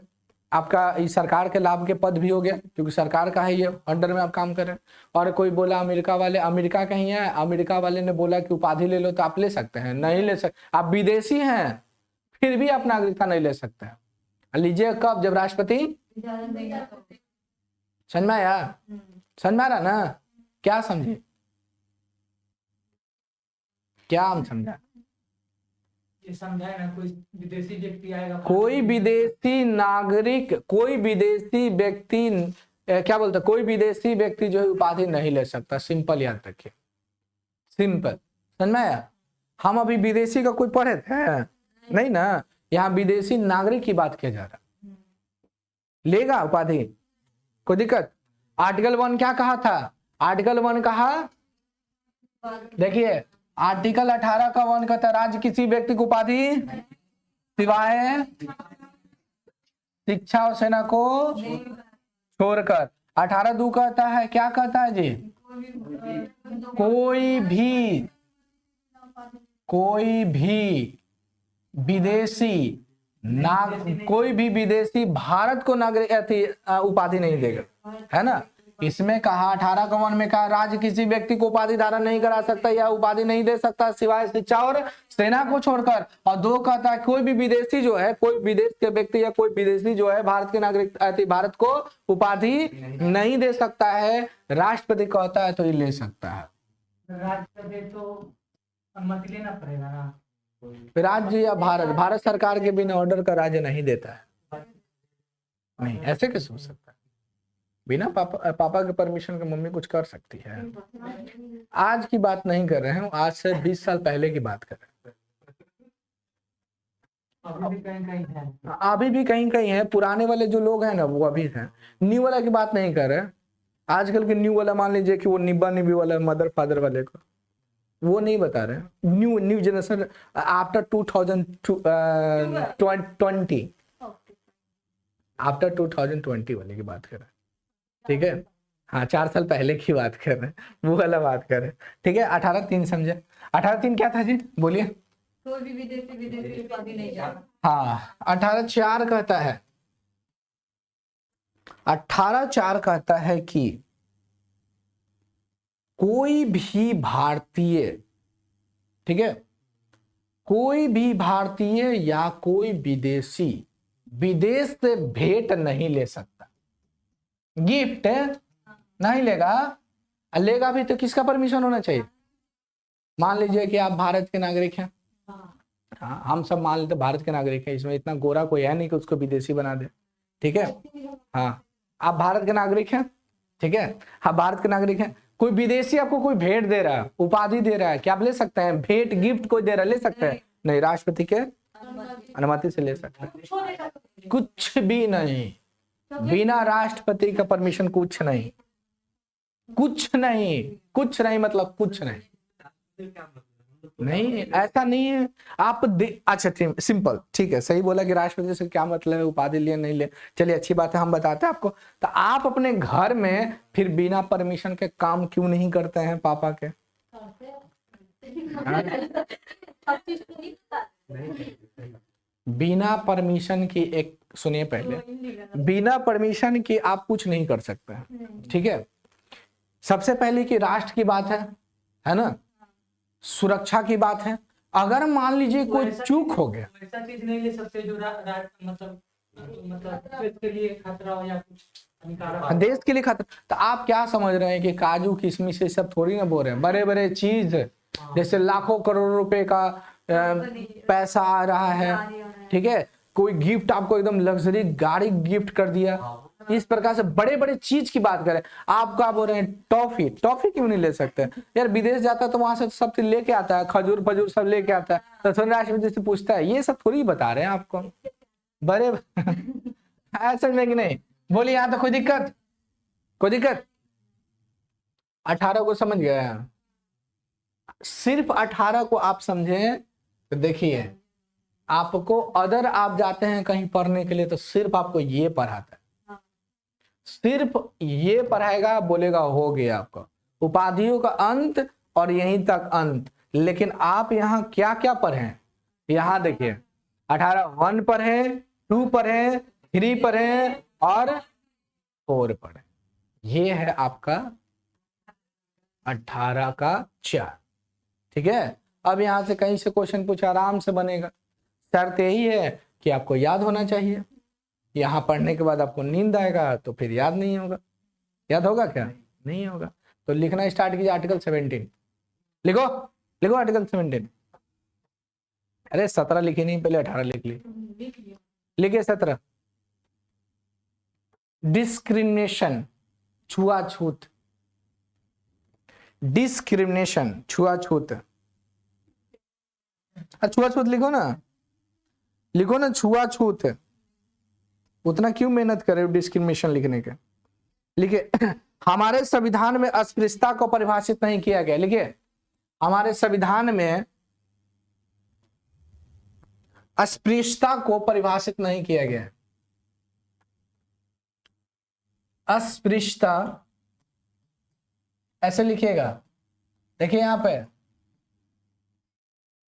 आपका इस सरकार के लाभ के पद भी हो गया क्योंकि सरकार का है ये, अंडर में आप काम कर रहे हैं। और कोई बोला अमेरिका वाले, अमेरिका का ही है, अमेरिका वाले ने बोला कि उपाधि ले लो, तो आप ले सकते हैं? नहीं ले सकते। आप विदेशी हैं फिर भी आप नागरिकता नहीं ले सकते हैं। लीजिए कब? जब राष्ट्रपति, समझ में आया? समझ में आ रहा ना? क्या समझे? क्या हम समझा? समझाए ना, कोई विदेशी व्यक्ति आएगा, कोई विदेशी नागरिक, कोई विदेशी व्यक्ति क्या बोलता, कोई विदेशी व्यक्ति जो है उपाधि नहीं ले सकता। सिंपल याद रखिए, सिंपल, समझ में आया? हम अभी विदेशी का कोई पढ़े थे नहीं ना, यहाँ विदेशी नागरिक की बात किया जा रहा। लेगा उपाधि, कोई दिक्कत? आर्टिकल 1 क्या कहा था? आर्टिकल 1 कहा, देखिए आर्टिकल 18 का 1 कहता है राज्य किसी व्यक्ति को उपाधि सिवाय शिक्षा और सेना को छोड़कर। 18(2) कहता है, क्या कहता है जी? कोई भी विदेशी कोई भी विदेशी भारत को नागरिक उपाधि नहीं देगा, है ना। इसमें कहा 18 का 1 में कहा राज्य किसी व्यक्ति को उपाधि धारण नहीं करा सकता या उपाधि नहीं दे सकता सिवाय शिक्षा और सेना को छोड़कर। और 2 कहता है कोई भी विदेशी जो है, कोई विदेश के व्यक्ति या कोई विदेशी जो है भारत के नागरिक भारत को उपाधि नहीं दे सकता है। राष्ट्रपति कहता है तो ये ले सकता है। राष्ट्रपति तो अनुमति लेना पड़ेगा ना। राज्य या भारत सरकार के बिना ऑर्डर का राज्य नहीं देता है। नहीं, ऐसे कैसे हो सकता है? बिना पापा के परमिशन के मम्मी कुछ कर सकती है? आज की बात नहीं कर रहे हैं, आज से 20 साल पहले की बात कर रहे हैं। अभी भी कहीं कहीं है, पुराने वाले जो लोग हैं ना वो अभी हैं, न्यू वाला की बात नहीं कर रहे हैं। आजकल के न्यू वाला मान लीजिए कि वो निब्बा निब्बी वाला मदर फादर वाले को वो नहीं बता रहे हैं। न्यू जनरेशन आफ्टर 2020 आफ्टर 2020 वाले की बात कर रहे हैं, ठीक है। हाँ 4 साल पहले की बात कर रहे हैं, वो वाला बात कर रहे हैं, ठीक है। 18(3) समझे? 18(3) क्या था जी? बोलिए। कोई भी विदेशी उपाधि नहीं जाएगा। हाँ 18(4) कहता है, 18(4) कहता है कि कोई भी भारतीय, ठीक है, कोई भी भारतीय या कोई विदेशी विदेश से भेंट नहीं ले सकता, गिफ्ट नहीं लेगा। लेगा भी तो किसका परमिशन होना चाहिए? मान लीजिए कि आप भारत के नागरिक हैं, हाँ हम सब मान लेते भारत के नागरिक हैं, इसमें इतना गोरा कोई है नहीं कि उसको विदेशी बना दे, ठीक है। हाँ आप भारत के नागरिक हैं, ठीक है, हाँ भारत के नागरिक हैं, कोई विदेशी आपको कोई भेंट दे रहा है, उपाधि दे रहा है, क्या आप ले सकते हैं? भेंट गिफ्ट कोई दे रहा है, ले सकते हैं? नहीं, राष्ट्रपति के अनुमति से ले सकते हैं। कुछ भी नहीं, बिना राष्ट्रपति का परमिशन कुछ नहीं, कुछ नहीं, कुछ नहीं मतलब कुछ नहीं। नहीं, ऐसा नहीं है। आप अच्छा ठीक, सिंपल, ठीक है, सही बोला कि राष्ट्रपति से क्या मतलब है, उपाधि लिए नहीं ले, चलिए अच्छी बात है, हम बताते हैं आपको। तो आप अपने घर में फिर बिना परमिशन के काम क्यों नहीं करते हैं पापा के? सब चीज तो नहीं पता। बिना परमिशन की, एक सुनिए पहले, बिना परमिशन की आप कुछ नहीं कर सकते हैं, ठीक है। सबसे पहले कि राष्ट्र की बात है ना, सुरक्षा की बात है। अगर मान लीजिए तो कोई ऐसा चूक हो गया, ऐसा चीज नहीं ले सकते जो मतलब देश के लिए खतरा हो या कुछ हानिकारक हो। देश के लिए खतरा, तो आप क्या समझ रहे हैं कि काजू किशमिश ये सब थोड़ी ना बोल रहे हैं, बड़े बड़े चीज जैसे लाखों करोड़ रुपए का पैसा आ रहा है, ठीक है, कोई गिफ्ट आपको एकदम लग्जरी गाड़ी गिफ्ट कर दिया, इस प्रकार से बड़े बड़े चीज की बात करें। आप क्या बोल रहे हैं, टॉफी, टॉफी क्यों नहीं ले सकते यार? विदेश जाता है तो वहां से सब चीज लेके आता है, खजूर फजूर सब लेके आता है, तो थोड़ी राष्ट्रपति से पूछता है? ये सब थोड़ी बता रहे हैं आपको, बड़े ऐसा में कि नहीं? बोलिए, यहाँ तो कोई दिक्कत, कोई दिक्कत? 18 को समझ गया? सिर्फ 18 को आप समझे तो देखिए, आपको अदर आप जाते हैं कहीं पढ़ने के लिए तो सिर्फ आपको ये पढ़ाता है, सिर्फ ये पढ़ाएगा, बोलेगा हो गया आपका उपाधियों का अंत और यहीं तक अंत। लेकिन आप यहाँ क्या क्या पढ़े? यहाँ देखिए, 18 1 पढ़े, 2 पढ़े, 3 पढ़े और 4 पढ़े। ये है आपका 18 का 4, ठीक है। अब यहां से कहीं से क्वेश्चन पूछा, आराम से बनेगा। शर्त यही है कि आपको याद होना चाहिए। यहाँ पढ़ने के बाद आपको नींद आएगा तो फिर याद नहीं होगा। याद होगा क्या? नहीं होगा। तो लिखना स्टार्ट कीजिए, आर्टिकल 17 लिखो, लिखो आर्टिकल 17। अरे 17 लिखी नहीं, पहले 18 लिख ली। लिखिए 17, डिस्क्रिमिनेशन, छुआछूत, डिस्क्रिमिनेशन, छुआछूत। छुआछूत लिखो ना, लिखो ना छुआछूत। उतना क्यों मेहनत करे डिस्क्रिमिनेशन लिखने के? लिखिए, हमारे संविधान में अस्पृश्यता को परिभाषित नहीं किया गया। लिखिए, हमारे संविधान में अस्पृश्यता को परिभाषित नहीं किया गया। अस्पृश्यता ऐसे लिखिएगा, देखिए यहां पे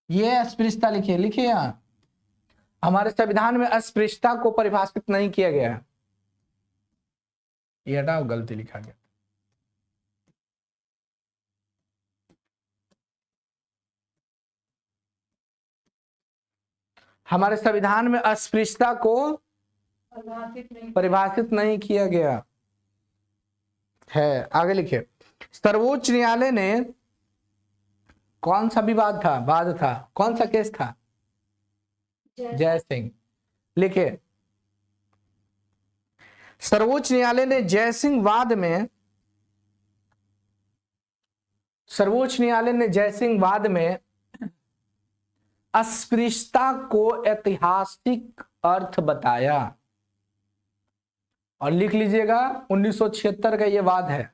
ये अस्पृश्यता लिखिए, लिखिए यहां, हमारे संविधान में अस्पृश्यता को परिभाषित नहीं किया गया है। ये हटाओ, गलती लिखा गया। हमारे संविधान में अस्पृश्यता को परिभाषित नहीं किया गया है। आगे लिखिए, सर्वोच्च न्यायालय ने कौन सा विवाद था, वाद था, कौन सा केस था? जय सिंह। लिखिए, सर्वोच्च न्यायालय ने जय सिंह वाद में, सर्वोच्च न्यायालय ने जय सिंह वाद में अस्पृश्यता को ऐतिहासिक अर्थ बताया। और लिख लीजिएगा, 1976 का ये वाद है।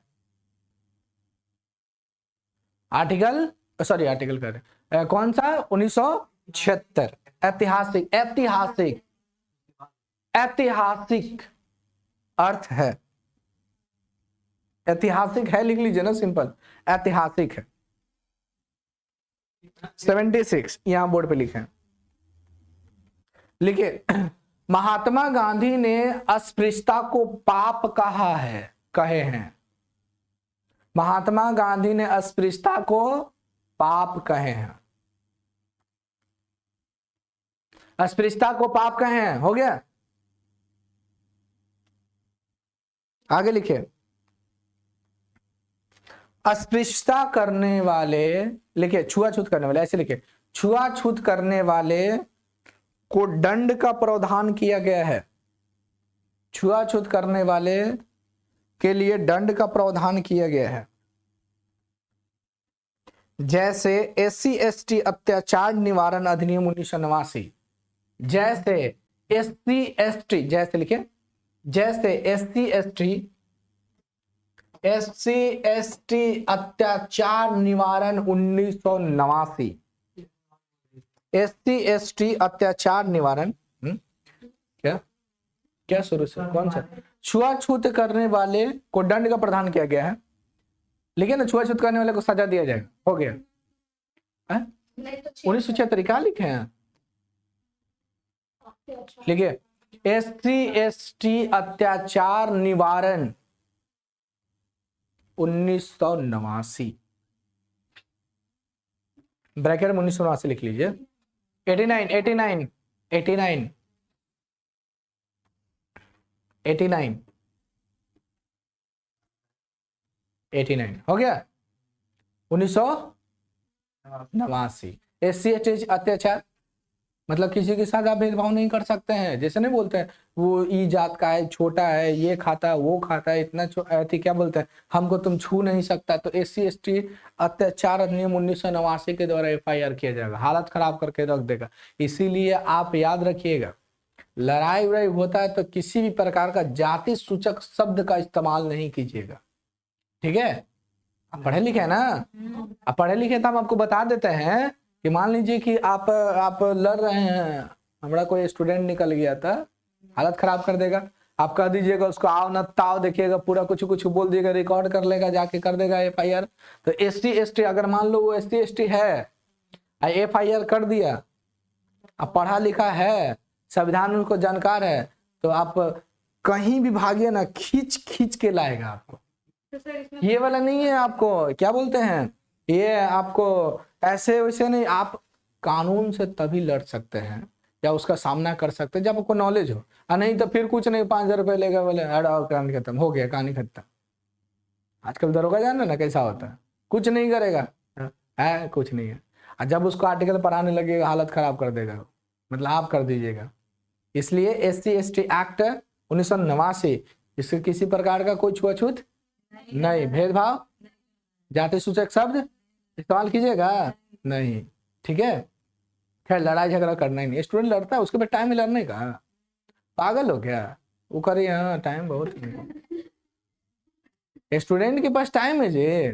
आर्टिकल कर कौन सा? 1976। ऐतिहासिक, ऐतिहासिक, ऐतिहासिक अर्थ है, ऐतिहासिक है, लिख लीजिए ना, सिंपल ऐतिहासिक है। 76 यहां बोर्ड पे लिखे, लिखिए, महात्मा गांधी ने अस्पृश्यता को पाप कहा है, कहे हैं। महात्मा गांधी ने अस्पृश्यता को पाप कहे हैं, अस्पृश्यता को पाप कहे हैं। हो गया? आगे लिखिए, अस्पृश्यता करने वाले, लिखिए छुआछूत करने वाले, ऐसे लिखिए, छुआछूत करने वाले को दंड का प्रावधान किया गया है। छुआछूत करने वाले के लिए दंड का प्रावधान किया गया है। जैसे SC/ST अत्याचार निवारण अधिनियम 1989, जैसे SC/ST, जैसे लिखिए, जैसे SC/ST अत्याचार निवारण 1989, SC/ST अत्याचार निवारण, क्या क्या शुरू से कौन सा छुआछूत करने वाले को दंड का प्रावधान किया गया है। लिखे ना, छुआछूत करने वाले को सजा दिया जाएगा, हो गया। नहीं तो 1976 क्या लिखे हैं, अच्छा। लिखिए SC/ST अत्याचार निवारण 1989, ब्रैकेट में 1989 लिख लीजिए। 89 89 89 89 89 हो गया। 1989 SC/ST अत्याचार मतलब किसी के साथ आप भेदभाव नहीं कर सकते हैं। जैसे नहीं बोलते हैं वो ई जात का है, छोटा है, ये खाता है, वो खाता है, इतना क्या बोलते हैं, हमको तुम छू नहीं सकता। तो SC/ST अत्याचार अधिनियम 1989 के द्वारा FIR किया जाएगा, हालत खराब करके रख देगा। इसीलिए आप याद रखिएगा, लड़ाई उड़ाई होता है तो किसी भी प्रकार का जाति सूचक शब्द का इस्तेमाल नहीं कीजिएगा, ठीक है। आप पढ़े लिखे हैं ना, आप पढ़े लिखे तो हम आपको बता देते हैं कि मान लीजिए कि आप लड़ रहे हैं, हमारा कोई स्टूडेंट निकल गया था, हालत खराब कर देगा। आप कह दीजिएगा उसको आओ न ताओ, देखिएगा पूरा कुछ कुछ बोल दिएगा, रिकॉर्ड कर लेगा, जाके कर देगा FIR। तो SC/ST अगर मान लो वो SC/ST है, FIR कर दिया, अब पढ़ा लिखा है, संविधान उनको जानकार है, तो आप कहीं भी भागिए ना, खींच खींच के लाएगा आपको। तो सर इसमें ये वाला नहीं है, आपको क्या बोलते हैं, ये आपको ऐसे वैसे नहीं, आप कानून से तभी लड़ सकते हैं या उसका सामना कर सकते हैं जब आपको नॉलेज हो, और नहीं तो फिर कुछ नहीं, 5,000 रुपये लेगा, बोले हटाओ, कहानी खत्म हो गया, कहानी खत्म। आजकल दरोगा जाना ना कैसा होता है, कुछ नहीं करेगा, है कुछ नहीं है, और जब उसको आर्टिकल पढ़ाने लगेगा हालत खराब कर देगा, मतलब आप कर दीजिएगा। इसलिए SC/ST एक्ट 1989, इससे किसी प्रकार का कोई छुआछूत नहीं, भेदभाव, जाति सूचक शब्द इस्तेमाल कीजिएगा नहीं, ठीक है। खैर लड़ाई झगड़ा करना ही नहीं, स्टूडेंट लड़ता है उसके पास टाइम है लड़ने का, पागल हो गया वो करे, हाँ टाइम बहुत है, स्टूडेंट के पास टाइम है जी,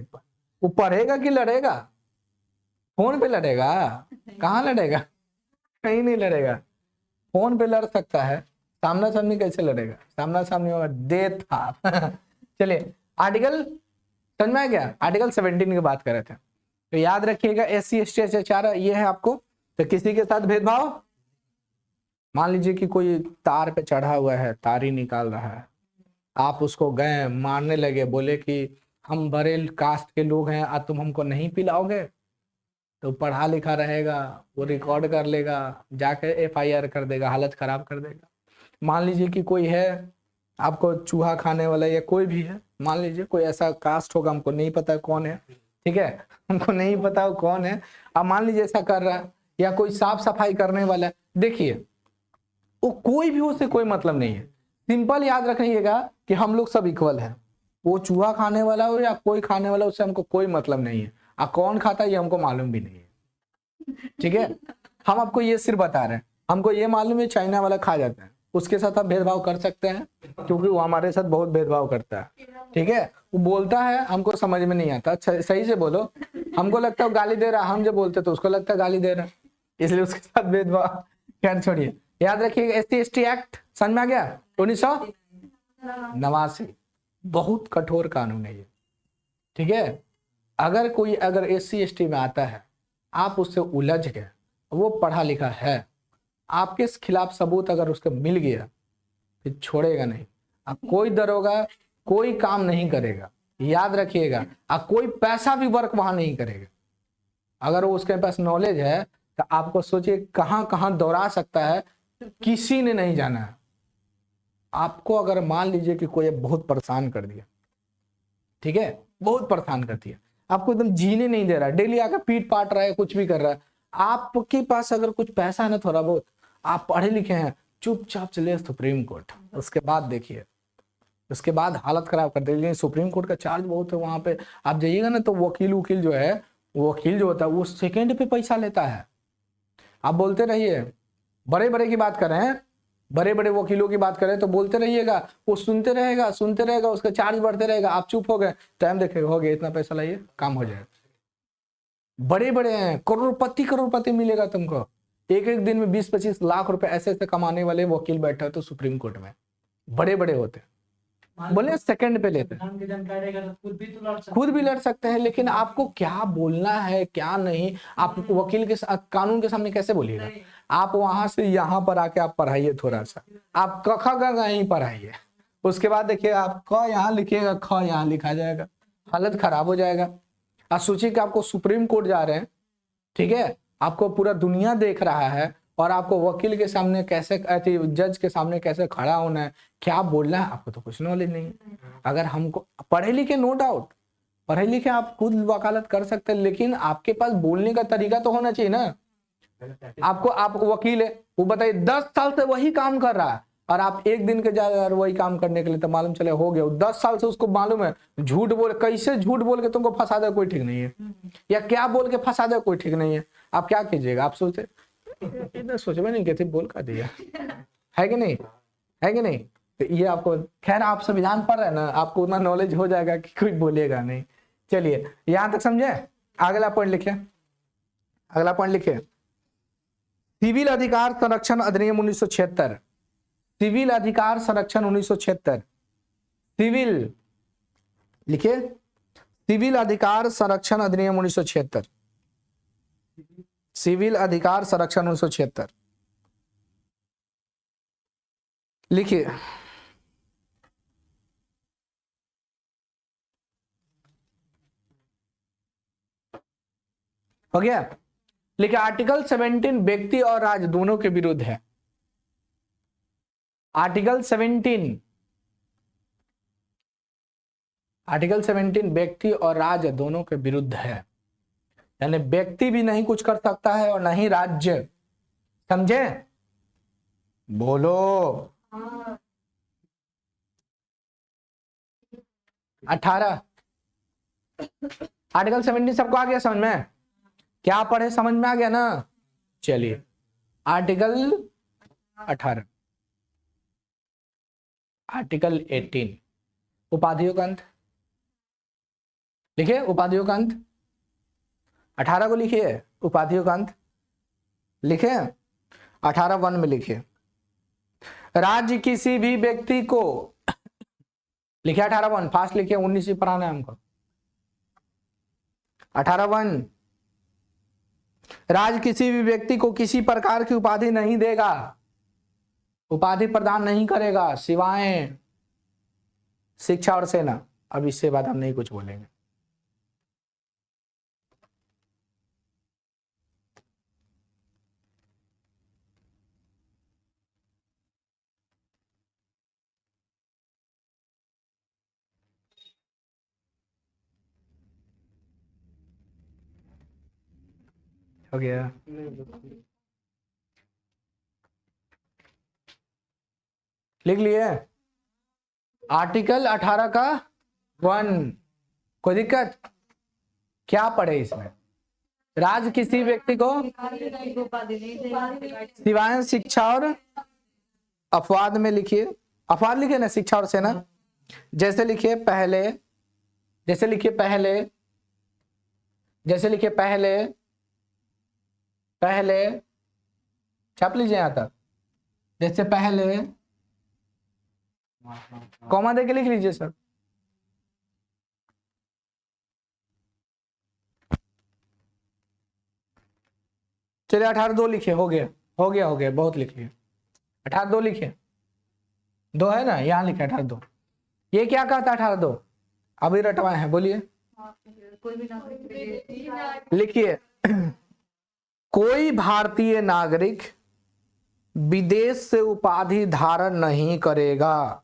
वो पढ़ेगा कि लड़ेगा, फोन पे लड़ेगा, कहाँ लड़ेगा, कहीं नहीं लड़ेगा, फोन पे लड़ सकता है, सामना सामनी कैसे लड़ेगा, सामना सामनी होगा दे था। चलिए आर्टिकल समझ में आ गया, आर्टिकल 17 की बात कर रहे थे, तो याद रखिएगा SC/ST अत्याचार ये है आपको। तो किसी के साथ भेदभाव, मान लीजिए कि कोई तार पे चढ़ा हुआ है, तार ही निकाल रहा है, आप उसको गए मारने लगे, बोले कि हम बड़े कास्ट के लोग हैं, तुम हमको नहीं पिलाओगे, तो पढ़ा लिखा रहेगा, वो रिकॉर्ड कर लेगा, जाके FIR कर देगा, हालत खराब कर देगा। मान लीजिए कि कोई है आपको चूहा खाने वाला, या कोई भी है, मान लीजिए कोई ऐसा कास्ट होगा, हमको नहीं पता कौन है, ठीक है, हमको नहीं पता वो कौन है, अब मान लीजिए ऐसा कर रहा है, या कोई साफ सफाई करने वाला है, देखिए वो कोई भी, उससे कोई मतलब नहीं है। सिंपल याद रखिएगा कि हम लोग सब इक्वल हैं, वो चूहा खाने वाला हो या कोई खाने वाला, उससे हमको कोई मतलब नहीं है, कौन खाता है ये हमको मालूम भी नहीं है, ठीक है। हम आपको ये सिर्फ बता रहे हैं, हमको ये मालूम है चाइना वाला खा जाता है, उसके साथ आप भेदभाव कर सकते हैं, क्योंकि वो हमारे साथ बहुत भेदभाव करता है, ठीक है। वो बोलता है हमको समझ में नहीं आता, सही से बोलो, हमको लगता है गाली दे रहा, हम जब बोलते तो उसको लगता है गाली दे रहा, इसलिए उसके साथ भेदभाव। खैर छोड़िए, याद रखिएगा SC/ST एक्ट समझ में आ गया 1989, बहुत कठोर कानून है ये, ठीक है। अगर कोई SC/ST में आता है, आप उससे उलझ गए, वो पढ़ा लिखा है, आपके खिलाफ सबूत अगर उसको मिल गया, फिर छोड़ेगा नहीं, अब कोई दरोगा कोई काम नहीं करेगा, याद रखिएगा, अब कोई पैसा भी वर्क वहां नहीं करेगा। अगर वो उसके पास नॉलेज है तो आपको सोचिए कहां कहां दौड़ा सकता है, किसी ने नहीं जाना है। आपको अगर मान लीजिए कि कोई बहुत परेशान कर दिया, ठीक है, बहुत परेशान कर दिया, आपको एकदम जीने नहीं दे रहा, डेली आकर पीट पाट रहा है, कुछ भी कर रहा है, आपके पास अगर कुछ पैसा है ना थोड़ा बहुत, आप पढ़े लिखे हैं, चुपचाप चले सुप्रीम कोर्ट, उसके बाद देखिए, उसके बाद हालत खराब कर देगी। सुप्रीम कोर्ट का चार्ज बहुत है, वहां पे आप जाइएगा ना तो वकील जो है, वकील जो होता है वो सेकंड पे पैसा लेता है। आप बोलते रहिए, बड़े बड़े की बात कर रहे हैं, बड़े बड़े वकीलों की बात करें तो बोलते रहिएगा, वो सुनते रहेगा, उसका चार्ज बढ़ते रहेगा, आप चुप हो गए, टाइम देखेगा, हो गया इतना पैसा लाइए, काम हो जाएगा। बड़े बड़े हैं, करोड़पति मिलेगा तुमको, एक एक दिन में 20-25 लाख रुपए ऐसे ऐसे कमाने वाले वकील बैठे होते सुप्रीम कोर्ट में, बड़े बड़े होते, बोले सेकंड पे लेते हैं। नाम की जानकारी अगर खुद भी तो लड़ सकते खुद भी लड़ सकते हैं, लेकिन आपको क्या बोलना है क्या नहीं, आप वकील के साथ कानून के सामने कैसे बोलिएगा। नहीं। आप वहां से यहाँ पर आके आप पढ़ाइए, थोड़ा सा आप क ख ग घ ही पढ़ाइए, उसके बाद देखिए आप क यहाँ लिखिएगा, ख यहाँ लिखा जाएगा, हालत खराब हो जाएगा। आप सोचिए कि आपको सुप्रीम कोर्ट जा रहे हैं, ठीक है, आपको पूरा दुनिया देख रहा है और आपको वकील के सामने कैसे, जज के सामने कैसे खड़ा होना है, क्या बोलना है, आपको तो कुछ नॉलेज नहीं है। अगर हमको पढ़े लिखे, नो डाउट पढ़े लिखे आप खुद वकालत कर सकते हैं, लेकिन आपके पास बोलने का तरीका तो होना चाहिए ना। आपको, आप वकील है, वो बताइए 10 साल से वही काम कर रहा है और आप एक दिन के जाए और वही काम करने के लिए, तो मालूम चले हो गया, 10 साल से उसको मालूम है झूठ बोल, कैसे झूठ बोल के तुमको फंसा दे कोई ठीक नहीं है, या क्या बोल के फंसा दे कोई ठीक नहीं है। आप क्या कीजिएगा, आप सोचे इधर सोचबे नहीं कहते बोल का दिया है कि नहीं, है कि नहीं। तो ये आपको, खैर आप संविधान पढ़ रहे हैं ना, आपको उतना नॉलेज हो जाएगा कि कोई बोलेगा नहीं। चलिए यहां तक समझे, अगला पॉइंट लिखिए, अगला पॉइंट लिखिए, सिविल अधिकार संरक्षण अधिनियम 1976, सिविल अधिकार संरक्षण 1976, सिविल लिखिए, सिविल अधिकार संरक्षण अधिनियम 1976, सिविल अधिकार संरक्षण 1976 लिखिए। हो गया, लिखिए आर्टिकल 17 व्यक्ति और राज्य दोनों के विरुद्ध है। आर्टिकल 17, आर्टिकल 17 व्यक्ति और राज्य दोनों के विरुद्ध है, यानी व्यक्ति भी नहीं कुछ कर सकता है और नहीं राज्य, समझे, बोलो। 18 आर्टिकल 17 सबको आ गया समझ में, क्या पढ़े समझ में आ गया ना। चलिए आर्टिकल 18, आर्टिकल 18 उपाधियों का अंत लिखिए, उपाधियों का अंत 18 को लिखिए, उपाधियों का अंत लिखिए, 18(1) में लिखिए, राज्य किसी भी व्यक्ति को, लिखिए 18(1) फास्ट लिखिए, 19 ही पढ़ाना है हमको। 18(1) राज्य किसी भी व्यक्ति को किसी प्रकार की उपाधि नहीं देगा, उपाधि प्रदान नहीं करेगा, सिवाय शिक्षा और सेना। अब इससे बाद हम नहीं कुछ बोलेंगे। हो गया, लिख लिए आर्टिकल 18 का 1, कोई दिक्कत, क्या पढ़े इसमें, राज्य किसी व्यक्ति को सिवाय शिक्षा और अपवाद में, लिखिए अपवाद लिखिए ना, शिक्षा और सेना, जैसे लिखिए पहले, जैसे लिखिए पहले, जैसे लिखिए पहले, पहले छाप लीजिए यहां तक, जैसे पहले कॉमा देके लिख लीजिए सर। चलिए 18(2) लिखिए, हो गया हो गया हो गया, बहुत लिख लिए, 18(2) लिखिए, 2 है ना, यहां लिखे 18(2), ये क्या कहता है 18(2), अभी रटवाए हैं, बोलिए लिखिए, कोई भारतीय नागरिक विदेश से उपाधि धारण नहीं करेगा,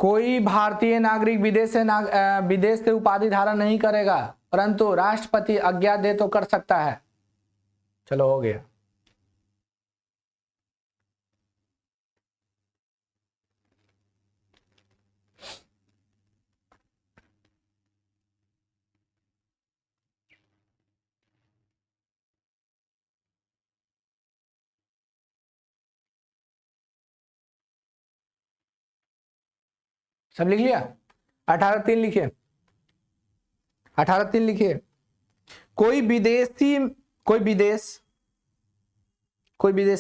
कोई भारतीय नागरिक विदेश से उपाधि धारण नहीं करेगा, परंतु राष्ट्रपति आज्ञा दे तो कर सकता है। चलो हो गया, सब लिख लिया। 18(3) लिखिए, 18(3) लिखिए। कोई विदेशी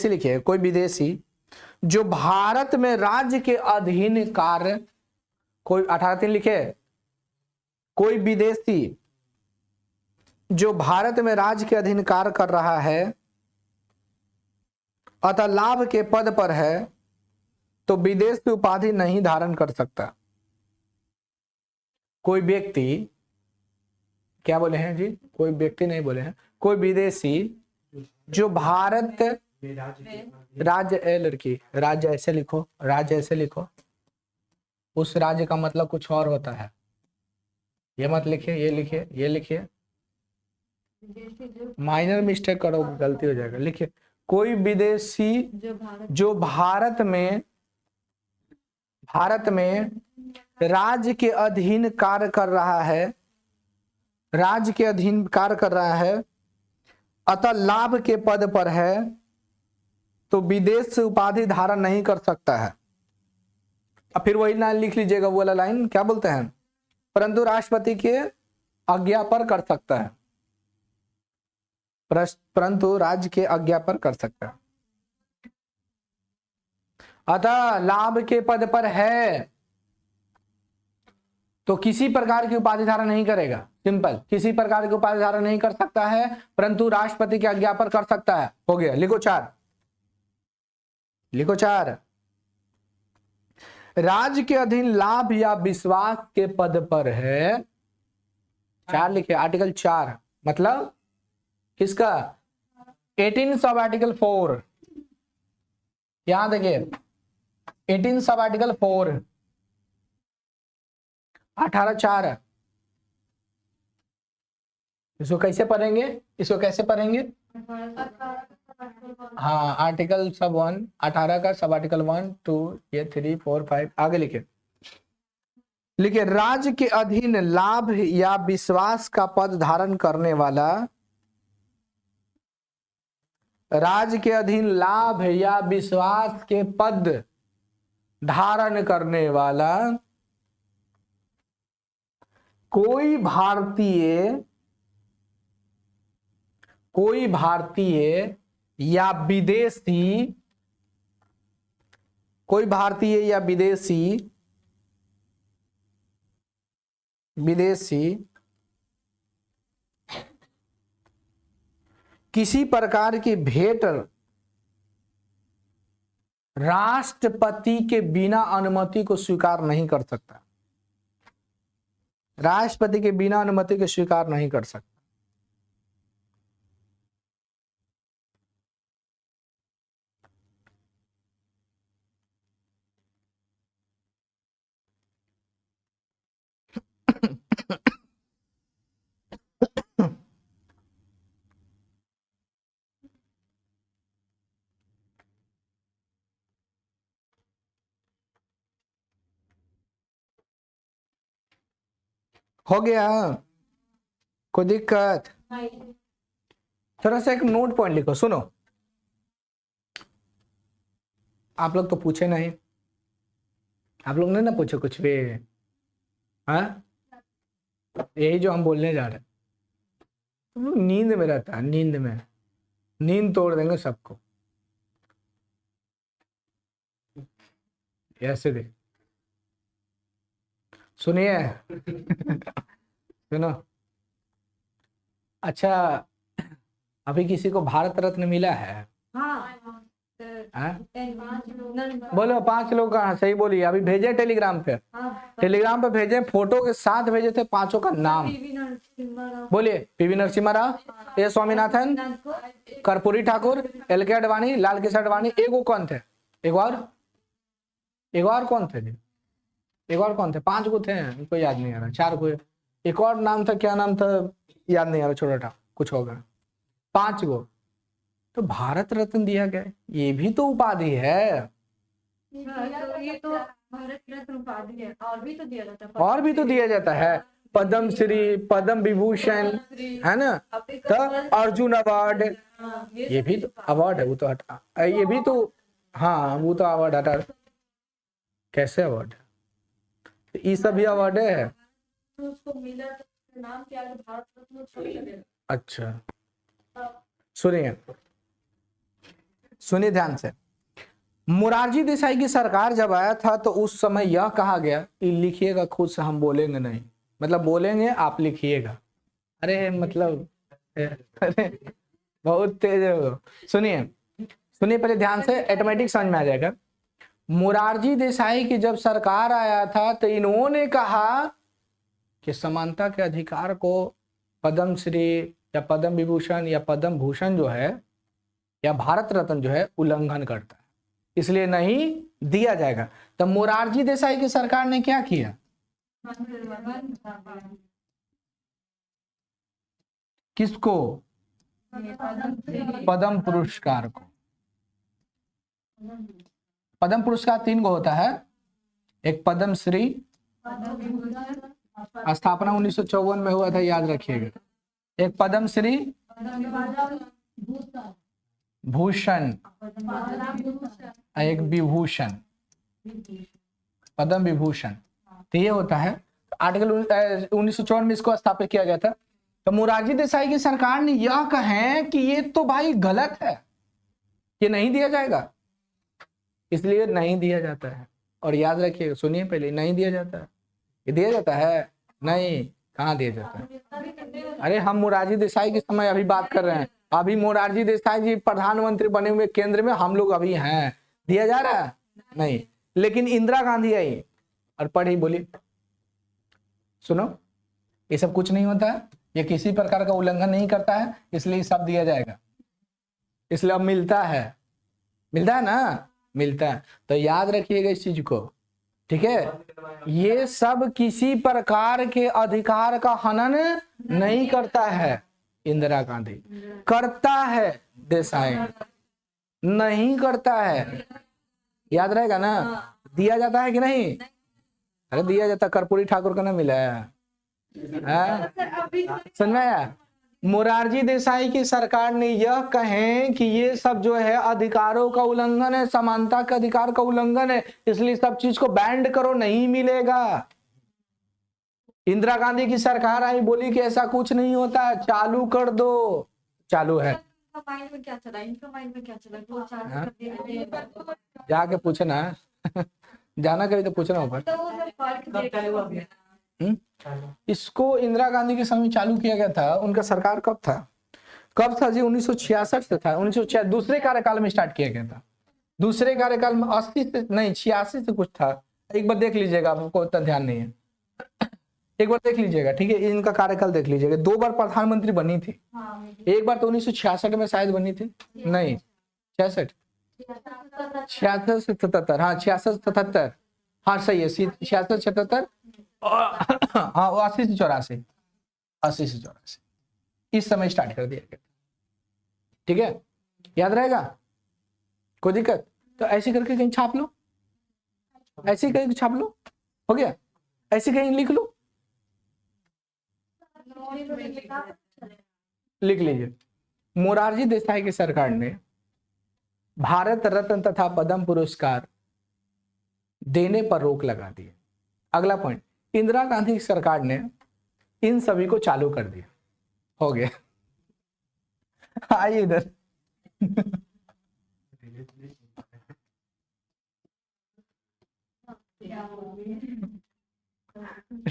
लिखिए, कोई विदेशी जो भारत में राज्य के अधीन कार्य, कोई 18(3) लिखे, कोई विदेशी जो भारत में राज्य के अधीन कार्य कर रहा है अतः लाभ के पद पर है तो विदेश की उपाधि नहीं धारण कर सकता। कोई व्यक्ति, क्या बोले हैं जी, कोई व्यक्ति नहीं बोले हैं, कोई विदेशी जो भारत राज्य, लड़की राज्य ऐसे लिखो, राज्य ऐसे लिखो, उस राज्य का मतलब कुछ और होता है, ये मत लिखिए, ये लिखिए, ये लिखिए, माइनर मिस्टेक करो गलती हो जाएगा। लिखिए कोई विदेशी जो भारत में राज्य के अधीन कार्य कर रहा है, राज्य के अधीन कार्य कर रहा है अतः लाभ के पद पर है तो विदेश से उपाधि धारण नहीं कर सकता है। अब फिर वही लाइन लिख लीजिएगा, वो वाला लाइन क्या बोलते हैं, परंतु राष्ट्रपति के आज्ञा पर कर सकता है, परंतु राज्य के आज्ञा पर कर सकता है। अतः लाभ के पद पर है तो किसी प्रकार की उपाधि धारण नहीं करेगा, सिंपल, किसी प्रकार की उपाधि धारण नहीं कर सकता है परंतु राष्ट्रपति की आज्ञा पर कर सकता है। हो गया, लिखो 4, लिखो 4। राज्य के अधीन लाभ या विश्वास के पद पर है, 4 लिखे, आर्टिकल 4 मतलब किसका, 18 सब आर्टिकल 4, यहां देखिए 18 सब आर्टिकल 4, 18(4), इसको कैसे पढ़ेंगे, इसको कैसे पढ़ेंगे, हाँ आर्टिकल सब 1, 18 का सब आर्टिकल 1 2 ये 3 4 5, आगे लिखे, लिखे राज्य के अधीन लाभ या विश्वास का पद धारण करने वाला, राज्य के अधीन लाभ या विश्वास के पद धारण करने वाला कोई भारतीय या विदेशी, कोई भारतीय या विदेशी किसी प्रकार की भेंट राष्ट्रपति के बिना अनुमति को स्वीकार नहीं कर सकता, राष्ट्रपति के बिना अनुमति को स्वीकार नहीं कर सकता। हो गया, कोई दिक्कत, थोड़ा सा एक नोट पॉइंट लिखो, सुनो, आप लोग तो पूछे नहीं, आप लोग ने ना पूछे कुछ भी, हाँ यही जो हम बोलने जा रहे हैं, तुम लोग नींद में रहता है, नींद में, नींद तोड़ देंगे सबको, ऐसे देख, सुनिए सुनो, अच्छा अभी किसी को भारत रत्न मिला है, हाँ बोलो 5 लोग का, सही बोलिए, अभी भेजे टेलीग्राम पे, टेलीग्राम पे भेजे, फोटो के साथ भेजे थे 5 का नाम, बोलिए, पीवी नरसिम्हा राव, ए स्वामीनाथन, कर्पूरी ठाकुर, LK आडवाणी, लाल कृष्ण आडवाणी, एक कौन थे, एक और कौन थे जी, एक और कौन थे, 5 को थे, इनको याद नहीं आ रहा, 4 को, एक और नाम था, क्या नाम था याद नहीं आ रहा, छोटा कुछ होगा, 5 को तो भारत रत्न दिया गया, ये भी तो उपाधि है, तो ये तो भारत रत्न उपाधि है, और भी तो दिया जाता है, और भी तो दिया जाता है, पद्म श्री, पद्म विभूषण, है ना, तो अर्जुन अवार्ड, ये भी तो अवार्ड है, वो तो हटा, ये भी तो, हाँ वो तो अवार्ड हटा, कैसे अवार्ड, ये सब भी अवार्ड है, तो उसको मिला तो नाम के आगे भारत रत्न थोड़ी लगेगा। अच्छा सुनिए, सुनिए ध्यान से। मोरारजी देसाई की सरकार जब आया था तो उस समय यह कहा गया कि लिखिएगा खुद से, हम बोलेंगे नहीं, मतलब बोलेंगे आप लिखिएगा। अरे मतलब अरे बहुत तेज हो। सुनिए सुनिए पहले ध्यान से, ऑटोमेटिक समझ में आ जाएगा। मोरारजी देसाई की जब सरकार आया था तो इन्होंने कहा कि समानता के अधिकार को पद्म श्री या पद्म विभूषण या पद्म भूषण जो है या भारत रत्न जो है उल्लंघन करता है, इसलिए नहीं दिया जाएगा। तो मोरारजी देसाई की सरकार ने क्या किया? किसको? पद्म पुरस्कार को। पद्म पुरस्कार 3 को होता है, एक पद्म श्री स्थापना 1954 में हुआ था, याद रखिएगा। एक पद्म श्री भूषण, एक विभूषण, पद्म विभूषण, तो ये होता है। आर्टिकल 1954 में इसको स्थापित किया गया था। तो मोरारजी देसाई की सरकार ने यह कहे कि ये तो भाई गलत है, ये नहीं दिया जाएगा, इसलिए नहीं दिया जाता है। और याद रखिए, सुनिए पहले, नहीं दिया जाता है। ये दिया जाता है? नहीं, कहाँ दिया जाता है? अरे हम मोरारजी देसाई के समय अभी बात कर रहे हैं, अभी मोरारजी देसाई जी प्रधानमंत्री बने हुए केंद्र में हम लोग अभी हैं, दिया जा रहा है? नहीं। लेकिन इंदिरा गांधी आई और पढ़ी, बोली सुनो ये सब कुछ नहीं होता है, ये किसी प्रकार का उल्लंघन नहीं करता है, इसलिए सब दिया जाएगा, इसलिए अब मिलता है, मिलता है ना, मिलता है। तो याद रखिएगा इस चीज को, ठीक है? ये सब किसी प्रकार के अधिकार का हनन नहीं करता है इंदिरा गांधी, करता है देसाई नहीं करता है। याद रहेगा ना? दिया जाता है कि नहीं? अरे दिया जाता, कर्पूरी ठाकुर को ना मिला है? समझ में आया? मोरारजी देसाई की सरकार ने यह कहे कि ये सब जो है अधिकारों का उल्लंघन है, समानता के अधिकार का उल्लंघन है, इसलिए सब चीज को बैंड करो, नहीं मिलेगा। इंदिरा गांधी की सरकार आई, बोली कि ऐसा कुछ नहीं होता है, चालू कर दो, चालू है। माइंड में क्या चला, इनका माइंड में क्या चला, वो चालू कर दिया, जाके पूछना जाना कभी तो पूछना ऊपर। तो वो सब फर्क देख इसको इंदिरा गांधी के समय चालू किया गया था। उनका सरकार कब था? कब था जी? 1966 से था। 1966 दूसरे कार्यकाल में स्टार्ट किया गया था। दूसरे कार्यकाल में 80 से नहीं 86 से कुछ था। एक बार देख लीजिएगा, आपको उतना ध्यान नहीं है, एक बार देख लीजिएगा, ठीक है? इनका कार्यकाल देख लीजिएगा। 2 बार प्रधानमंत्री बनी थी। एक बार तो 1966 में शायद बनी थी, नहीं 66 66 से 77, हाँ 66 77, हाँ सही है, 66 77, हाँ 80 से 84, 80 से 84 इस समय स्टार्ट कर दिया गया, ठीक है? याद रहेगा? कोई दिक्कत? तो ऐसे करके कहीं छाप लो, ऐसे कहीं छाप लो, हो गया? ऐसे कहीं लिख लो, लिख लीजिए। मोरारजी देसाई की सरकार ने भारत रत्न तथा पद्म पुरस्कार देने पर रोक लगा दी। अगला पॉइंट, इंदिरा गांधी की सरकार ने इन सभी को चालू कर दिया। हो गया। आइए इधर।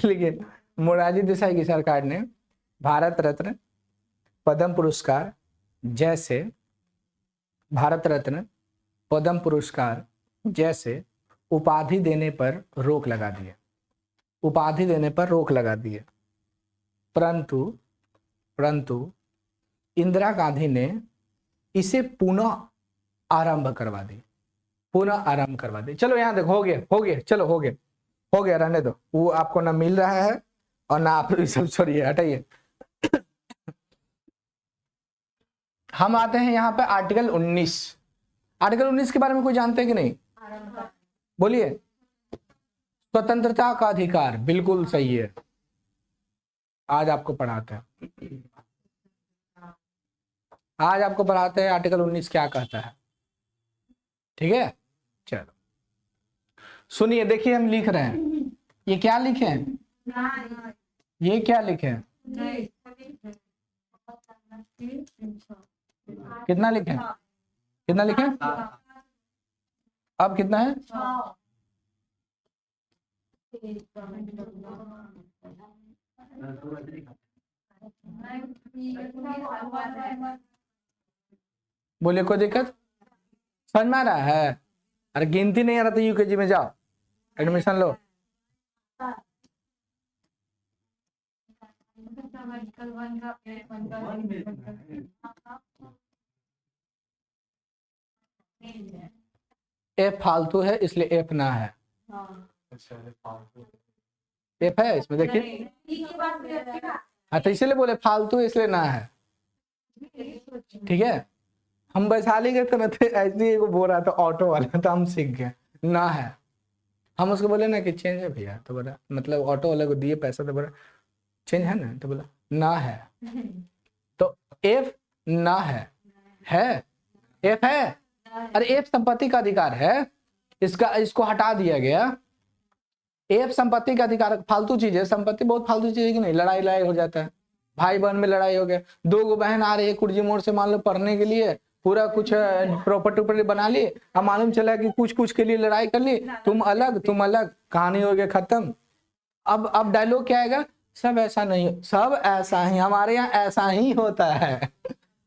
लेकिन मोरारजी देसाई की सरकार ने भारत रत्न, पद्म पुरस्कार जैसे भारत रत्न, पद्म पुरस्कार जैसे उपाधि देने पर रोक लगा दिया, उपाधि देने पर रोक लगा दिए। परंतु इंदिरा गांधी ने इसे पुनः आरंभ करवा दी, पुनः आरंभ करवा दी। चलो यहाँ देखो, हो गया, हो गया, चलो हो गया, हो गया, रहने दो। वो आपको ना मिल रहा है और ना आप सब छोड़िए, हटाइए। हम आते हैं यहाँ पे आर्टिकल 19। आर्टिकल 19 के बारे में कोई जानते हैं कि नहीं? बोलिए। स्वतंत्रता का अधिकार, बिल्कुल सही है, आज आपको पढ़ाते हैं, आज आपको पढ़ाते हैं आर्टिकल 19 क्या कहता है, ठीक है? चलो सुनिए, देखिए हम लिख रहे हैं, ये क्या लिखे हैं, ये क्या लिखे हैं? नहीं कितना लिखे? कितना लिखे? अब कितना है? बोलिए, कोई दिक्कत? समझ में आ रहा है? अरे गिनती नहीं आ रहा तो यूकेजी में जाओ, एडमिशन लो। एफ फालतू है इसलिए एफ ना है। एफ है इसमें, देखिए। हाँ तो इसीलिए बोले फालतू इसलिए ना है, ठीक है। हम वैशाली गए थे ना, थे ऐसे ही बोल रहा था ऑटो वाला, तो हम सीख गए ना है। हम उसको बोले ना कि चेंज है भैया, तो बोला मतलब ऑटो वाले को दिए पैसा, तो बोला चेंज है ना, तो बोला ना है। तो एफ ना है एफ है। अरे एफ संपत्ति का अधिकार है, इसको हटा दिया गया। एफ संपत्ति का अधिकार फालतू चीज है, संपत्ति बहुत फालतू चीज है कि नहीं। लड़ाई हो जाता है, भाई बहन में लड़ाई हो गया, दो गो बहन आ रही है कुर्जी मोड़ से, मान लो पढ़ने के लिए, पूरा कुछ प्रॉपर्टी बना ली, अब मालूम चला कि कुछ के लिए लड़ाई कर ली, तुम अलग, कहानी हो गया खत्म। अब डायलॉग क्या आएगा? सब ऐसा नहीं, सब ऐसा ही, हमारे यहाँ ऐसा ही होता है।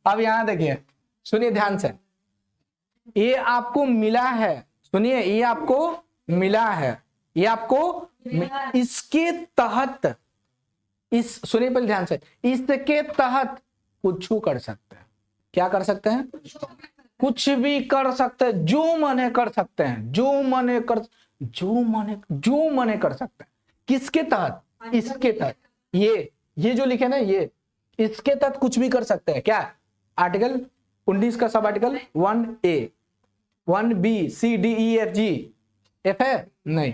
अब यहाँ देखिए, सुनिए ध्यान से, ये आपको मिला है, सुनिए, ये आपको मिला है, ये आपको इसके तहत, इस सुनिए पहले ध्यान से, इसके तहत कुछ कर सकते हैं। क्या कर सकते हैं? कुछ भी कर सकते हैं, जो मने कर सकते हैं, जो मने कर सकते हैं। किसके तहत? इसके तहत। ये जो लिखे ना, ये इसके तहत कुछ भी कर सकते हैं। क्या? आर्टिकल 19 का sub article 1A 1B C D E F G F है नहीं,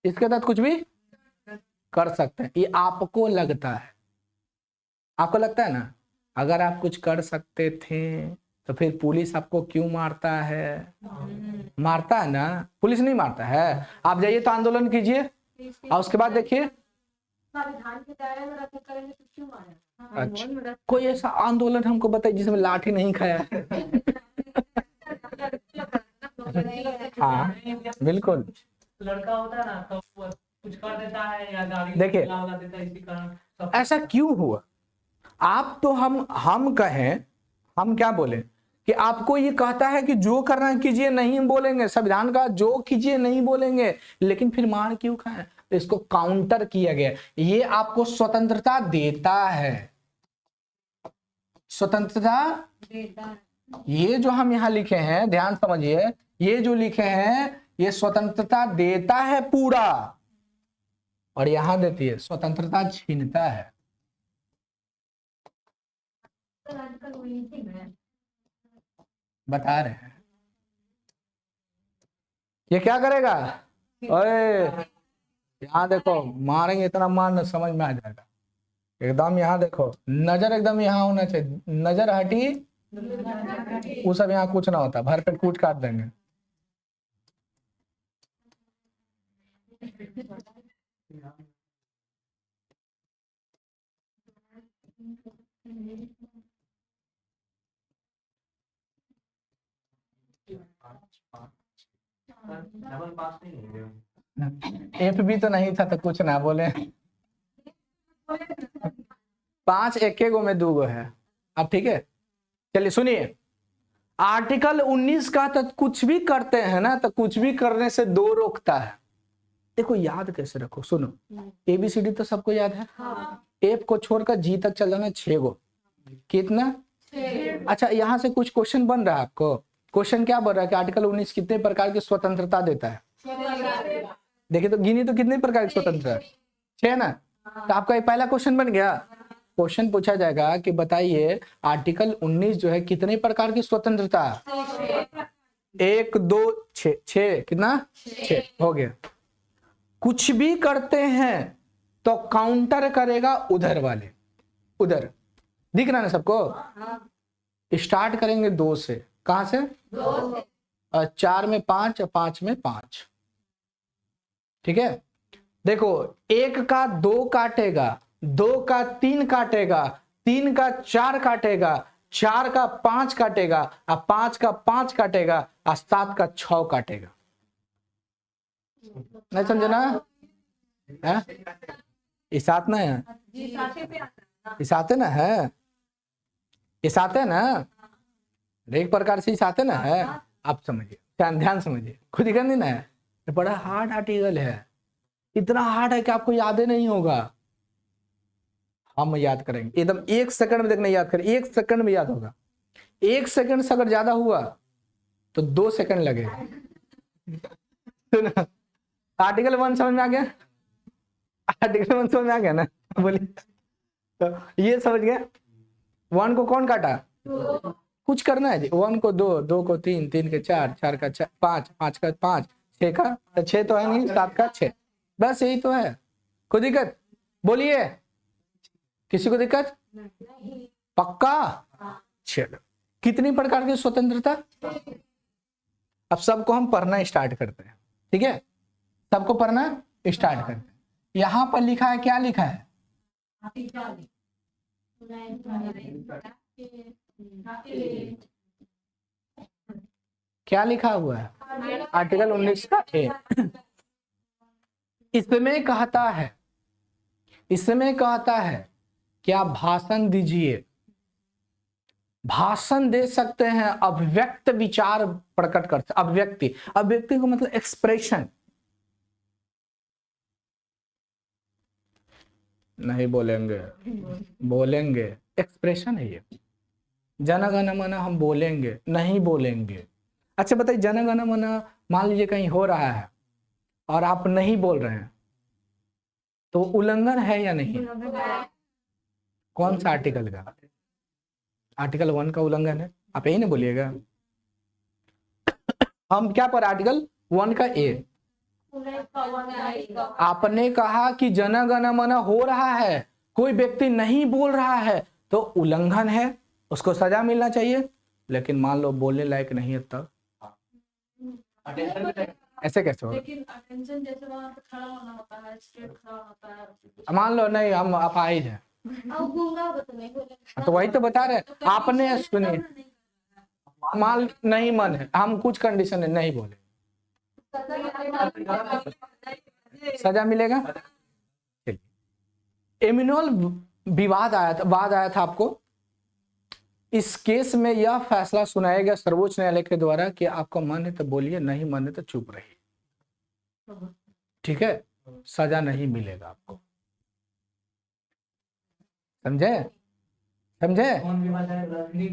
इसके तहत कुछ भी कर सकते हैं। ये आपको लगता है, आपको लगता है ना, अगर आप कुछ कर सकते थे तो फिर पुलिस आपको क्यों मारता है? मारता है ना, पुलिस नहीं मारता है। आप जाइए तो आंदोलन कीजिए, और उसके बाद देखिए अच्छा, कोई ऐसा आंदोलन हमको बताइए जिसमें लाठी नहीं खाया है। हाँ बिल्कुल, लड़का होता है ना तो कुछ कर देता है या गाड़ी देखिए, चला देता है, इसी कारण ऐसा क्यों हुआ? आप तो हम कहें, हम क्या बोले कि आपको ये कहता है कि जो करना कीजिए, नहीं बोलेंगे, संविधान का जो कीजिए नहीं बोलेंगे, लेकिन फिर मार क्यों खाएं? तो इसको काउंटर किया गया। ये आपको स्वतंत्रता देता है, स्वतंत्रता। ये जो हम यहाँ लिखे हैं, ध्यान समझिए, ये जो लिखे हैं ये स्वतंत्रता देता है पूरा, और यहां देती है स्वतंत्रता छीनता है। बता रहे हैं ये क्या करेगा। ओए यहाँ देखो, मारेंगे इतना मार न समझ में आ जाएगा एकदम। यहाँ देखो, नजर एकदम यहाँ होना चाहिए, नजर हटी वो सब यहाँ कुछ ना होता, भर पेट कूट काट देंगे। डबल पास नहीं है। एफ भी तो नहीं था तो कुछ ना बोले। 5 एक गो में 2 गो है। अब ठीक है, चलिए सुनिए, आर्टिकल 19 का तो कुछ भी करते हैं ना, तो कुछ भी करने से 2 रोकता है। देखो याद कैसे रखो, सुनो, ABCD तो सबको याद है। एफ को छोड़कर जी तक चल जाना 6 गो। कितना? 6। अच्छा, यहाँ से कुछ क्वेश्चन बन रहा है आपको। क्वेश्चन क्या बन रहा है कि आर्टिकल 19 कितने प्रकार की स्वतंत्रता देता है? देखिए तो गिनी तो कितने प्रकार की स्वतंत्रता? 6 ना। तो आपका ये पहला क्वेश्चन बन गया। क्वेश्चन पूछा जाएगा कि बताइए आर्टिकल 19 जो है कितने प्रकार की स्वतंत्रता? 1 2 6 कितना? 6 हो गया। कुछ भी करते हैं तो काउंटर करेगा उधर वाले, उधर दिख रहा है ना सबको। स्टार्ट करेंगे 2 से, कहां से? 2 से। 4 में 5 और 5 में 5, ठीक है। देखो 1 का 2 काटेगा 2 का 3 काटेगा, 3 का 4 काटेगा, 4 का 5 काटेगा, और 5 का 5 काटेगा, और 7 का 6 काटेगा। नहीं समझे ना? है? इस आते ना है, जी साथे पे आता है ना। इस आते ना है, इस आते ना, एक प्रकार से इस आते ना है। आप समझिए, ध्यान समझिए, खुद ही करनी ना है। ये बड़ा हार्ड आर्टिकल है, इतना हार्ड है कि आपको याद ही नहीं होगा। हम याद करेंगे एकदम 1 सेकंड में, देखना याद करें, 1 सेकंड में याद होगा। 1 सेकंड से अगर ज्यादा हुआ तो 2 सेकंड लगेगा। सुनो, आर्टिकल 1 समझ में आ गया? आर्टिकल 1 समझ में आ गया ना? बोलिए। तो ये समझ गया। 1 को कौन काटा? कुछ करना है जी। 1 को 2, 2 को 3, 3 के 4, 4 का 5, 5 का 5, 6 का 6 तो है नहीं, 7 का 6, बस यही तो है। कोई दिक्कत? बोलिए, किसी को दिक्कत? पक्का? चलो, कितनी प्रकार की स्वतंत्रता? अब सबको हम पढ़ना स्टार्ट करते हैं, ठीक है? सबको पढ़ना स्टार्ट करते हैं। यहां पर लिखा है, क्या लिखा है? क्या लिखा हुआ है? आर्टिकल 19 का ए। इसमें कहता है, इसमें कहता है कि आप भाषण दीजिए, भाषण दे सकते हैं, अभिव्यक्त विचार प्रकट कर सकते। अभिव्यक्ति, अभिव्यक्ति को मतलब एक्सप्रेशन। नहीं बोलेंगे, बोलेंगे, एक्सप्रेशन है ये। जन गण मन हम बोलेंगे, नहीं बोलेंगे। अच्छा बताइए, जन गण मन मान लीजिए कहीं हो रहा है और आप नहीं बोल रहे हैं, तो उल्लंघन है या नहीं? कौन सा आर्टिकल का? आर्टिकल 1 का उल्लंघन है। आप यही ना बोलिएगा। हम क्या पर? आर्टिकल 1 का ए। आपने कहा कि जन गण मन हो रहा है, कोई व्यक्ति नहीं बोल रहा है, तो उल्लंघन है, उसको सजा मिलना चाहिए। लेकिन मान लो बोलने लायक नहीं है, तब ऐसे कैसे होगा? लेकिन अटेंशन जैसे वहाँ पे खड़ा होना होता है, स्ट्रेट खड़ा होता है। मान लो नहीं, हम अपाहिज हैं, अब गूंगा होगा तो नहीं बोलेगा। तो वही तो बता रहे हैं। आपने सुनिए, मान नहीं मन है, हम कुछ कंडीशन है, नहीं बोले, सजा मिलेगा। एमिनुअल विवाद आया था, वाद आया था आपको। इस केस में यह फैसला सुनाया गया सर्वोच्च न्यायालय के द्वारा कि आपका मन है तो बोलिए, नहीं मन है तो चुप रहिए, ठीक है? सजा नहीं मिलेगा आपको। समझे? समझे?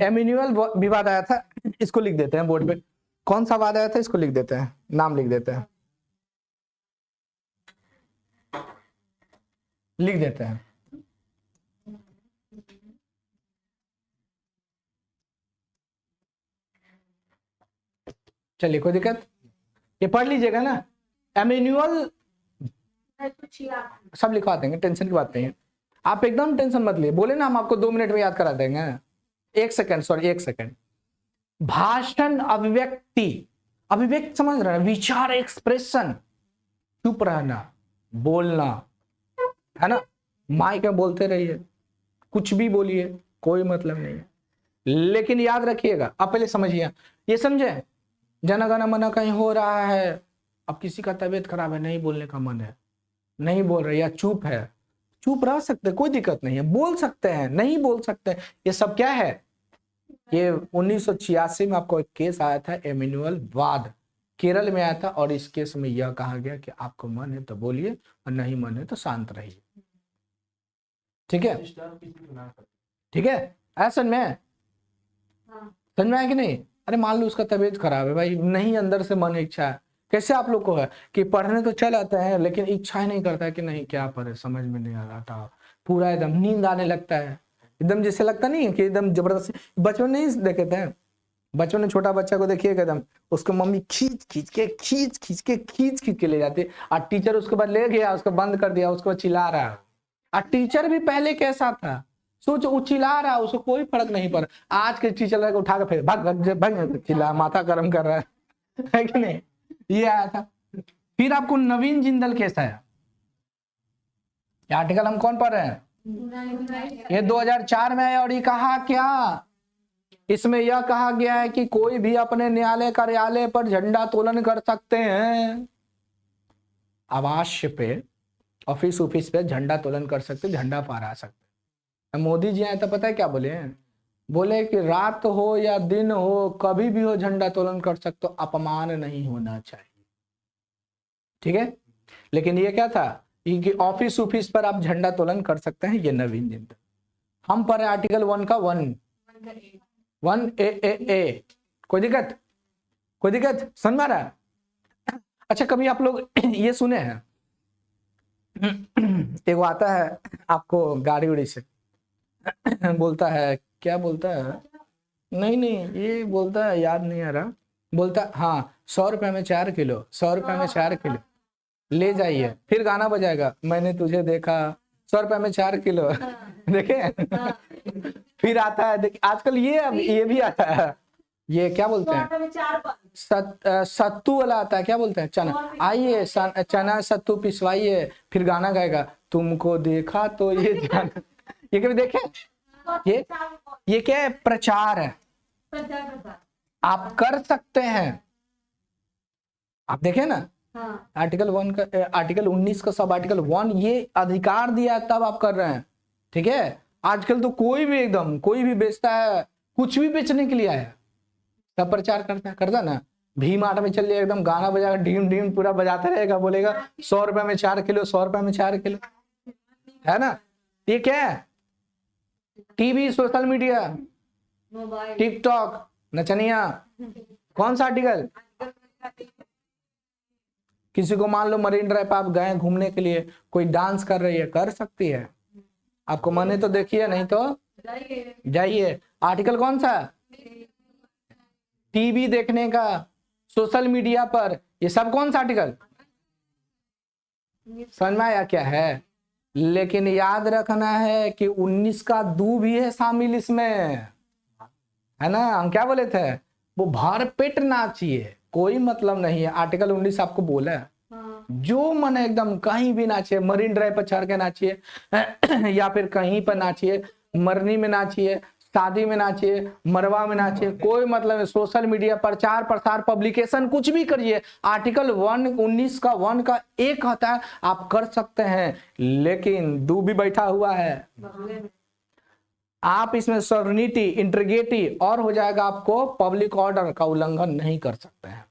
एमिनुअल विवाद आया था, इसको लिख देते हैं बोर्ड पे। कौन सा वाद आया था? इसको लिख देते हैं, नाम लिख देते हैं, लिख देते हैं। चलिए, कोई दिक्कत? ये पढ़ लीजिएगा ना। एमिनुअल सब लिखवा देंगे, टेंशन की बात नहीं है। आप एकदम टेंशन मत लिए, बोले ना हम आपको 2 मिनट में याद करा देंगे। 1 सेकंड, सॉरी 1 सेकंड। भाषण, अभिव्यक्ति, अभिव्यक्ति समझ रहे हैं? विचार, एक्सप्रेशन, चुप रहना, बोलना, है ना? माइक में बोलते रहिए, कुछ भी बोलिए, कोई मतलब नहीं है। लेकिन याद रखिएगा, आप पहले समझिए, ये समझे? जन गण मन कहीं हो रहा है, अब किसी का तबीयत खराब है, नहीं बोलने का मन है, नहीं बोल रहे या चुप है, चुप रह सकते, कोई दिक्कत नहीं है, बोल सकते हैं, नहीं बोल सकते। ये सब क्या है? ये 1986 में आपको एक केस आया था, एमिनुअल वाद, केरल में आया था। और इस केस में यह कहा गया कि आपको मन है तो बोलिए और नहीं मन है तो शांत रहिए, ठीक है? ठीक है, ऐसा में समझ में आया कि नहीं? अरे मान लो उसका तबीयत खराब है भाई, नहीं अंदर से मन इच्छा है, कैसे आप लोग को है कि पढ़ने तो चल आता है लेकिन इच्छा ही नहीं करता कि नहीं क्या पढ़े, समझ में नहीं आता, पूरा एकदम नींद आने लगता है, एकदम जैसे लगता नहीं है कि एकदम जबरदस्ती। बचपन नहीं देखे थे? बचपन में छोटा बच्चा को देखिएगा, एकदम उसको मम्मी खींच खींच के ले जाती है, और टीचर उसके बाद ले गया, उसको बंद कर दिया, उसको चिल्ला रहा है। और टीचर भी पहले कैसा था, सोचो, वो चिल्ला रहा है, उसको कोई फर्क नहीं पड़ा। आज के टीचर को उठा कर फिर भाग चिल्ला, माथा गर्म कर रहा है कि नहीं? ये आया था। फिर आपको नवीन जिंदल केस आया। आर्टिकल हम कौन पढ़ रहे हैं? ये 2004 में आया और ये कहा क्या, इसमें यह कहा गया है कि कोई भी अपने न्यायालय कार्यालय पर झंडा तोलन कर सकते हैं, आवास पे ऑफिस पे झंडा तोलन कर सकते, झंडा फहरा सकते। मोदी जी आए तो पता है क्या बोले हैं, बोले कि रात हो या दिन हो कभी भी हो झंडा तोलन कर सकते हो, अपमान नहीं होना चाहिए, ठीक है। लेकिन ये क्या था कि ऑफिस पर आप झंडा तोलन कर सकते हैं, ये नवीन चिंतन। हम पर आर्टिकल 1 का 1A कोई दिक्कत समझ में आ रहा है। अच्छा कभी आप लोग ये सुने हैं, एक आता है आपको गाड़ी उड़ी से बोलता है, क्या बोलता है, नहीं ये बोलता है, याद नहीं आ रहा, बोलता हाँ 100 रुपए में 4 किलो, 100 रुपए में 4 किलो ले जाइए, फिर गाना बजाएगा, मैंने तुझे देखा 100 रुपए में 4 किलो देखे फिर आता है आजकल ये भी आता है, ये क्या बोलते हैं सत्तू वाला आता है, क्या बोलते हैं, चना, आइए चना सत्तू पिसवाइए, फिर गाना गाएगा, तुमको देखा तो ये जाना। ये कभी देखे, ये क्या है, प्रचार है, आप कर सकते हैं, आप देखे ना आर्टिकल 1 का, आर्टिकल 19 का सब आर्टिकल 1 ये अधिकार दिया तब आप कर रहे हैं, ठीक है। आजकल तो कोई भी बेचता है, कुछ भी बेचने के लिए आया, सब प्रचार करता ना, भीम आटा में चल जाए एकदम गाना बजाकर ढीम ढीम पूरा बजाते रहेगा, बोलेगा 100 रुपए में 4 किलो, 100 रुपए में 4 किलो, है ना। ये क्या है, टीवी, सोशल मीडिया, टिकटॉक, नचनिया, कौन सा आर्टिकल। किसी को मान लो मरीन ड्राइव आप गए घूमने के लिए, कोई डांस कर रही है, कर सकती है, आपको मन है तो देखिए, नहीं तो जाइए। आर्टिकल कौन सा, टीवी देखने का, सोशल मीडिया पर, ये सब कौन सा आर्टिकल, समझ में आया क्या है। लेकिन याद रखना है कि 19 का दू भी है शामिल इसमें, है ना। हम क्या बोले थे, वो भर पेट नाचिए, कोई मतलब नहीं है। आर्टिकल 19 आपको बोला है जो मन है एकदम कहीं भी नाचिए, मरीन ड्राइव पर चढ़ के नाचिए या फिर कहीं पर नाचिए, मरनी में नाचिए, शादी में नाचिए, मरवा में नाचिए, कोई मतलब नहीं। सोशल मीडिया प्रचार प्रसार पब्लिकेशन कुछ भी करिए, आर्टिकल 19 का 1 का 1 कहता है आप कर सकते हैं। लेकिन दू भी बैठा हुआ है, आप इसमें सॉवरेनिटी, इंटीग्रिटी और हो जाएगा, आपको पब्लिक ऑर्डर का उल्लंघन नहीं कर सकते हैं,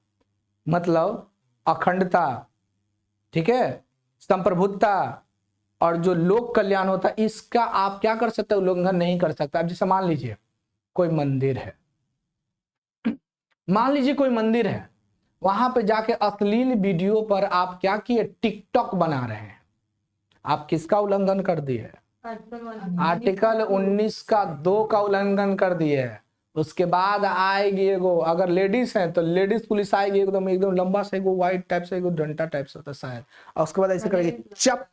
मतलब अखंडता, ठीक है, संप्रभुता और जो लोक कल्याण होता है, इसका आप क्या कर सकते हो, उल्लंघन नहीं कर सकते। अब जैसे मान लीजिए कोई मंदिर है, वहां पे जाके अश्लील वीडियो पर आप क्या किए, टिकटॉक बना रहे हैं, आप किसका उल्लंघन कर दिए, आर्टिकल 19 का 2 का उल्लंघन कर दिए। उसके बाद आएगी एगो, अगर लेडीज हैं तो लेडीज पुलिस आएगी, एकदम लंबा से एगो व्हाइट टाइप से, एगो डंडा टाइप से होता है शायद, और उसके बाद ऐसे करेगी चप।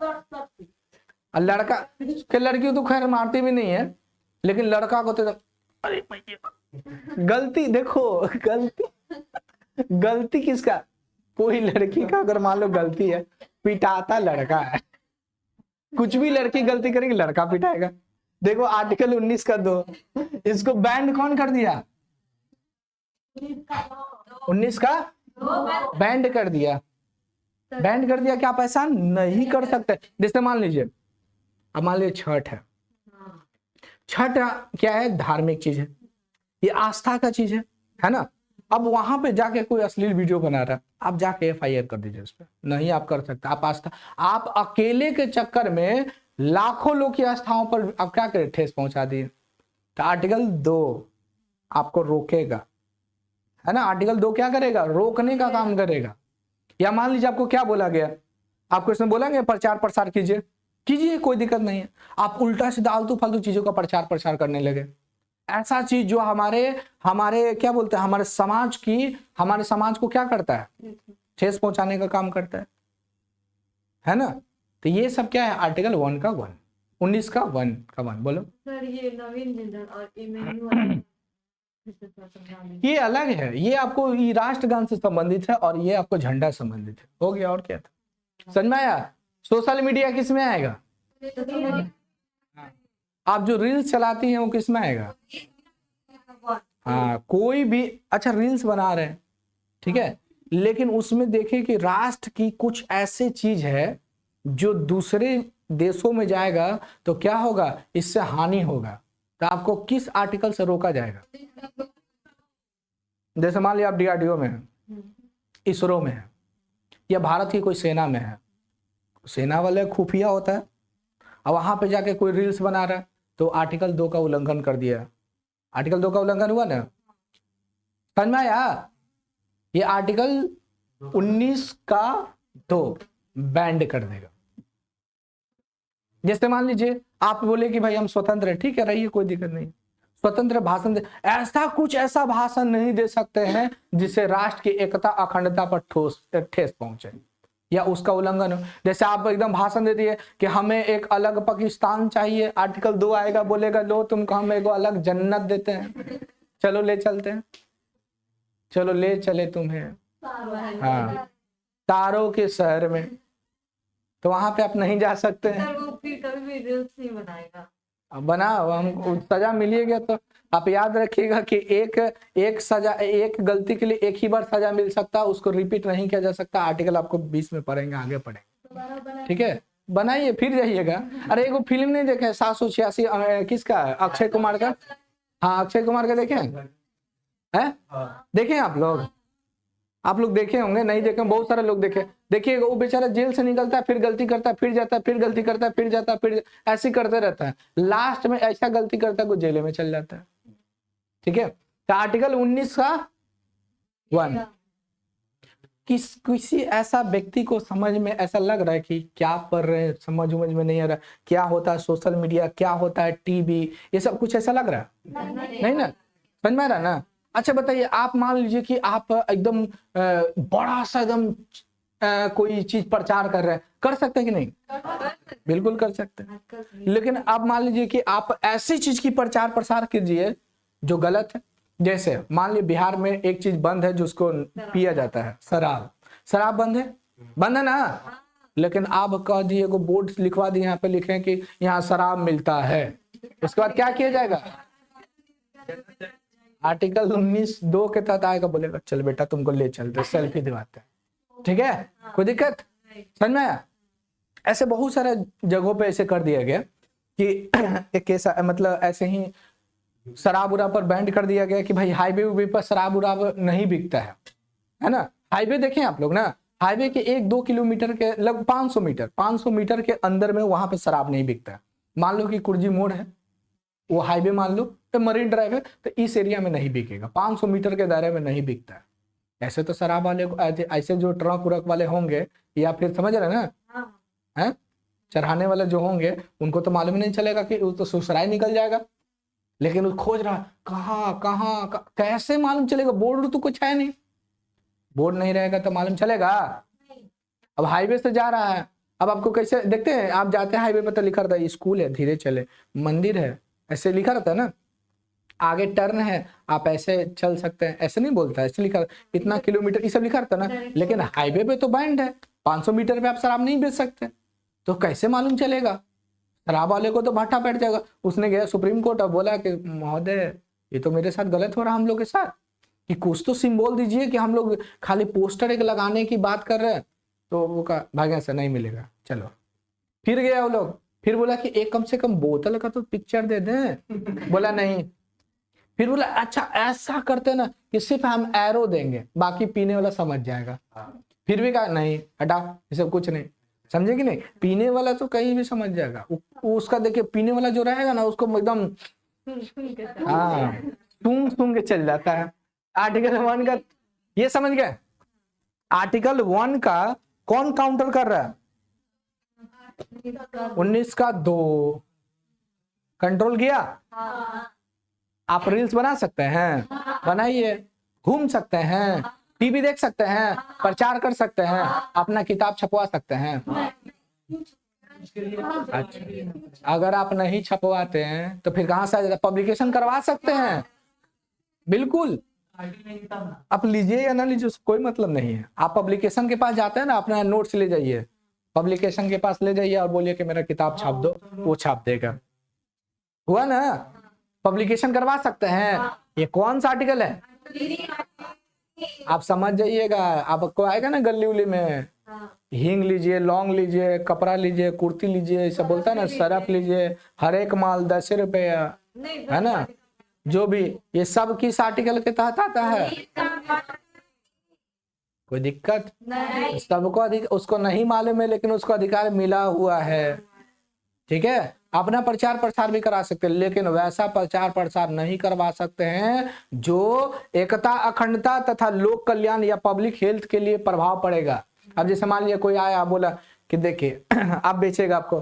लड़का के, लड़की तो खैर मारती भी नहीं है, लेकिन लड़का को तो अरे गलती देखो, गलती किसका, कोई लड़की का अगर मान लो गलती है, पिटाता लड़का है, कुछ भी लड़की गलती करेगी लड़का पिटाएगा। देखो आर्टिकल 19 का 2, इसको बैंड कौन कर दिया, 19 का बैंड कर दिया, कि आप ऐसा नहीं कर सकते। जैसे मान लीजिए, अब मान लीजिए छठ है, छठ क्या है, धार्मिक चीज है, ये आस्था का चीज है ना। अब वहां पे जाके कोई अश्लील वीडियो बना रहा है, आप जाके FIR कर दीजिए उस पर, नहीं आप कर सकते। आप आस्था, आप अकेले के चक्कर में लाखों लोग की आस्थाओं पर आप क्या करें, ठेस पहुंचा दिए। तो आर्टिकल 2 आपको रोकेगा, है ना। आर्टिकल 2 क्या करेगा, रोकने का काम करेगा। या मान लीजिए आपको क्या बोला गया, आपको इसमें बोला गया प्रचार प्रसार कीजिए, कोई दिक्कत नहीं है। आप उल्टा सीधा आलतू फालतू चीजों का प्रचार प्रसार करने लगे, ऐसा चीज जो हमारे क्या बोलते हैं, हमारे समाज को क्या करता है, ठेस पहुंचाने का काम करता है ना। तो ये सब क्या है, आर्टिकल 1 का 1, 19 का 1 का 1। बोलो सर, ये नवीन जिंदल और इमैनुअल ये अलग है, ये आपको ये राष्ट्रगान से संबंधित है और ये आपको झंडा संबंधित है, हो गया। और क्या था, समझ में आया। सोशल मीडिया किस में आएगा, आप जो रील्स चलाती हैं वो किस में आएगा? हाँ, कोई भी अच्छा रील्स बना रहे हैं, ठीक है, लेकिन उसमें देखिए कि राष्ट्र की कुछ ऐसी चीज है जो दूसरे देशों में जाएगा तो क्या होगा, इससे हानि होगा, तो आपको किस आर्टिकल से रोका जाएगा? जैसे मान लिया आप डीआरडीओ में है, इसरो में है, या भारत की कोई सेना में है, सेना वाले खुफिया होता है, अब वहां पे जाके कोई रील्स बना रहा है तो आर्टिकल 2 का उल्लंघन कर दिया। आर्टिकल 2 का उल्लंघन हुआ ना, समझ में आया? ये आर्टिकल 19 का 2 बैंड कर देगा। जैसे मान लीजिए आप बोले कि भाई हम स्वतंत्र है, ठीक है रहिए, कोई दिक्कत नहीं, स्वतंत्र भाषण दे, ऐसा भाषण नहीं दे सकते हैं जिससे राष्ट्र की एकता अखंडता पर ठेस पहुंचे या उसका उल्लंघन हो। जैसे आप एकदम भाषण दे दिए कि हमें एक अलग पाकिस्तान चाहिए, आर्टिकल 2 आएगा बोलेगा लो तुमको हम एक अलग जन्नत देते हैं, चलो ले चलते हैं, चलो ले चले तुम्हें, हाँ, तारों के शहर में, तो वहां पे आप नहीं जा सकते हैं। सर वो फिर कभी भी रील्स नहीं बनाएगा। अब बनाओ, हम सजा मिलेगी तो आप याद रखिएगा कि एक सजा, एक गलती के लिए एक ही बार सजा मिल सकता है, उसको रिपीट नहीं किया जा सकता। आर्टिकल आपको 20 में पढ़ेंगे, आगे पढ़ेंगे, ठीक है, बनाइए फिर जाइएगा। अरे एगो फिल्म नहीं देखे 786 किसका है, अक्षय कुमार का, हाँ अक्षय कुमार का देखे हैं, देखे आप लोग देखे होंगे, नहीं देखे बहुत सारे लोग देखे। देखिए वो बेचारा जेल से निकलता है, फिर गलती करता है, फिर जाता है, फिर गलती करता है, फिर जाता है, फिर ऐसे करते रहता है, लास्ट में ऐसा गलती करता है कि जेल में चल जाता है, ठीक है। तो आर्टिकल 19 का 1, किसी ऐसा व्यक्ति को समझ में ऐसा लग रहा है कि क्या पढ़ रहे हैं, समझ में नहीं आ रहा, क्या होता है सोशल मीडिया, क्या होता है टीवी, ये सब कुछ ऐसा लग रहा है? नहीं ना, समझ में आ रहा ना? अच्छा बताइए, आप मान लीजिए कि आप एकदम बड़ा सा एकदम कोई चीज प्रचार कर रहे हैं, कर सकते हैं कि नहीं? बिल्कुल कर सकते हैं। लेकिन आप मान लीजिए कि आप ऐसी चीज की प्रचार प्रसार कीजिए जो गलत है। जैसे मान लीजिए बिहार में एक चीज बंद है जिसको पिया जाता है, शराब बंद है ना, लेकिन आप कह दिए को बोर्ड लिखवा दिए, यहाँ पे लिखे कि यहाँ शराब मिलता है, उसके बाद क्या किया जाएगा? आर्टिकल 19(2) के तहत आएगा, बोलेगा चल बेटा तुमको ले चलते, सेल्फी दिवाते हैं, ठीक है, कोई दिक्कत? समझ में आया? ऐसे बहुत सारे जगहों पे ऐसे कर दिया गया कि एक ऐसा मतलब ऐसे ही शराब उराब पर बैंड कर दिया गया कि भाई हाईवे पर शराब उराब नहीं बिकता है ना। हाईवे देखें आप लोग ना, हाईवे के 1-2 किलोमीटर के लगभग 500 मीटर के अंदर में वहां पे शराब नहीं बिकता है। मान लो कि कुर्जी मोड़ है, वो हाईवे मान लो, तो मरीन ड्राइव है, तो इस एरिया में नहीं बिकेगा, 500 मीटर के दायरे में नहीं बिकता है। ऐसे तो शराब वाले को ऐसे जो ट्रक उरक वाले होंगे, या फिर समझ रहे ना, हैं चढ़ाने वाले जो होंगे, उनको तो मालूम ही नहीं चलेगा कि वो तो सुसराय निकल जाएगा, लेकिन वो खोज रहा कहाँ कैसे मालूम चलेगा? बोर्ड तो कुछ है नहीं, बोर्ड नहीं रहेगा तो मालूम चलेगा? अब हाईवे से जा रहा है, अब आपको कैसे देखते हैं, आप जाते हैं हाईवे पर तो लिखा रहता है स्कूल है, धीरे चले, मंदिर है, ऐसे लिखा रहता है ना, आगे टर्न है, आप ऐसे चल सकते हैं, ऐसे नहीं बोलता है, ऐसे लिखा इतना किलोमीटर, ये सब लिखा रहता है ना। लेकिन हाईवे पे तो बैंड है, 500 मीटर पे आप शराब नहीं बेच सकते, तो कैसे मालूम चलेगा? शराब वाले को तो भाटा बैठ जाएगा। उसने गया सुप्रीम कोर्ट, अब बोला कि महोदय ये तो मेरे साथ गलत हो रहा, हम लोग के साथ, कि कुछ तो सिंबल दीजिए कि हम लोग खाली पोस्टर एक लगाने की बात कर रहे हैं। तो वो कहा भाग्य से नहीं मिलेगा, चलो फिर गया वो लोग, फिर बोला कि एक कम से कम बोतल का तो पिक्चर दे दें, बोला नहीं। फिर बोला अच्छा ऐसा करते ना कि सिर्फ हम एरो देंगे, बाकी पीने वाला समझ जाएगा। फिर भी कहा नहीं हटा, ये सब कुछ नहीं, समझे कि नहीं? पीने वाला तो कहीं भी समझ जाएगा, उसका देखिए पीने वाला जो रहेगा ना, उसको एकदम हाँ सूंघ के चल जाता है। आर्टिकल 1 का ये समझ गए? आर्टिकल 1 का कौन काउंटर कर रहा है? 19 का 2 कंट्रोल किया। आप रील्स बना सकते हैं, बनाइए, घूम सकते हैं, टीवी देख सकते हैं, प्रचार कर सकते हैं, अपना किताब छपवा सकते हैं। अच्छा, अगर आप नहीं छपवाते हैं तो फिर कहां से पब्लिकेशन करवा सकते हैं? बिल्कुल, आप लीजिए या ना लीजिए, कोई मतलब नहीं है। आप पब्लिकेशन के पास जाते हैं ना, अपना नोट्स ले जाइए, पब्लिकेशन के पास ले जाइए और बोलिए कि मेरा किताब छाप दो, वो छाप देगा। हुआ ना, पब्लिकेशन करवा सकते हैं। ये कौन सा आर्टिकल है, आप समझ जाइएगा, आपको आएगा ना गली उली में, हींग लीजिए, लौंग लीजिए, कपड़ा लीजिए, कुर्ती लीजिए, सब बोलता है ना, सरफ लीजिए, हर एक माल 10 रुपया, है ना, जो भी, ये सब किस आर्टिकल के तहत आता है? कोई दिक्कत? सबको उसको नहीं मालूम है, लेकिन उसको अधिकार मिला हुआ है, ठीक है। अपना प्रचार प्रसार भी करा सकते हैं, लेकिन वैसा प्रचार प्रसार नहीं करवा सकते हैं जो एकता, अखंडता तथा लोक कल्याण या पब्लिक हेल्थ के लिए प्रभाव पड़ेगा। अब जैसे मान लिया कोई आया बोला कि देखिए आप बेचेगा, आपको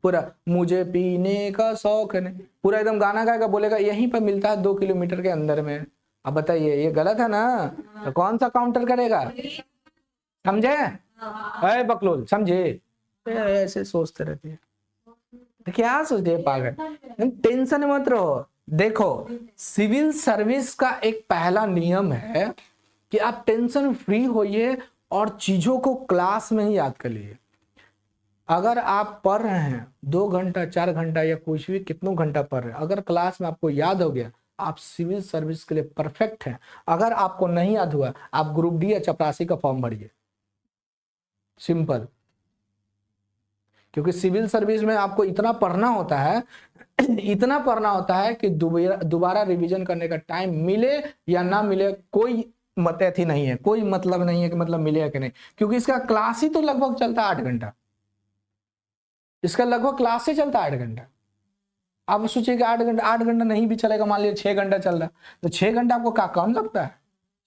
पूरा मुझे पीने का शौक है, पूरा एकदम गाना गाएगा, बोलेगा यहीं पर मिलता है 2 किलोमीटर के अंदर में। अब बताइए ये गलत है ना, तो कौन सा काउंटर करेगा? समझे? अरे बकलोल, समझे? ऐसे सोचते रहती है, तो क्या सोचते हैं पागल, टेंशन मत रहो। देखो, सिविल सर्विस का एक पहला नियम है कि आप टेंशन फ्री होइए और चीजों को क्लास में ही याद कर लीजिए। अगर आप पढ़ रहे हैं 2 घंटा 4 घंटा या कुछ भी कितनों घंटा पढ़ रहे हैं, अगर क्लास में आपको याद हो गया, आप सिविल सर्विस के लिए परफेक्ट हैं। अगर आपको नहीं याद हुआ, आप ग्रुप डी या चपरासी का फॉर्म भरिए, सिंपल। क्योंकि सिविल सर्विस में आपको इतना पढ़ना होता है इतना पढ़ना होता है कि दोबारा रिवीजन करने का टाइम मिले या ना मिले कोई अथी नहीं है, कोई मतलब नहीं है कि मतलब मिलेगा कि नहीं, क्योंकि इसका क्लास ही तो लगभग चलता है 8 घंटा, इसका लगभग क्लास से चलता है 8 घंटा। आप सोचिए कि 8 घंटा नहीं भी चलेगा, मान लीजिए 6 घंटा चल रहा, तो 6 घंटा आपको क्या कम लगता है?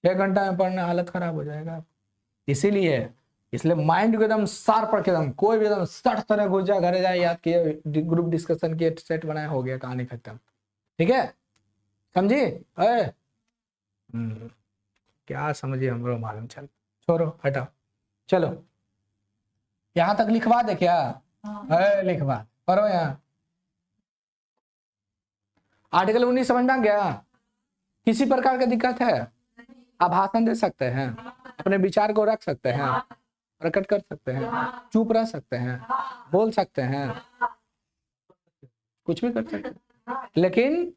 6 घंटा में पढ़ना हालत खराब हो जाएगा। इसलिए माइंड को एकदम शार्प रखे, एकदम कोई भी एकदम सट तरह घुस जाए, घरे जाए, याद किए, ग्रुप डिस्कशन किए, सेट बनाया, हो गया, कहानी खत्म, ठीक है, समझी? क्या समझिए, हमको मालूम, चल छोड़ो, हटाओ, चलो यहां तक लिखवा दे क्या? लिखवा पढ़ो यहाँ। आर्टिकल 19 समझ में आ गया? किसी प्रकार का दिक्कत है? आप भाषण दे सकते हैं, अपने विचार को रख सकते हैं, प्रकट कर सकते हैं, चुप रह सकते हैं, बोल सकते हैं, कुछ भी कर सकते हैं, लेकिन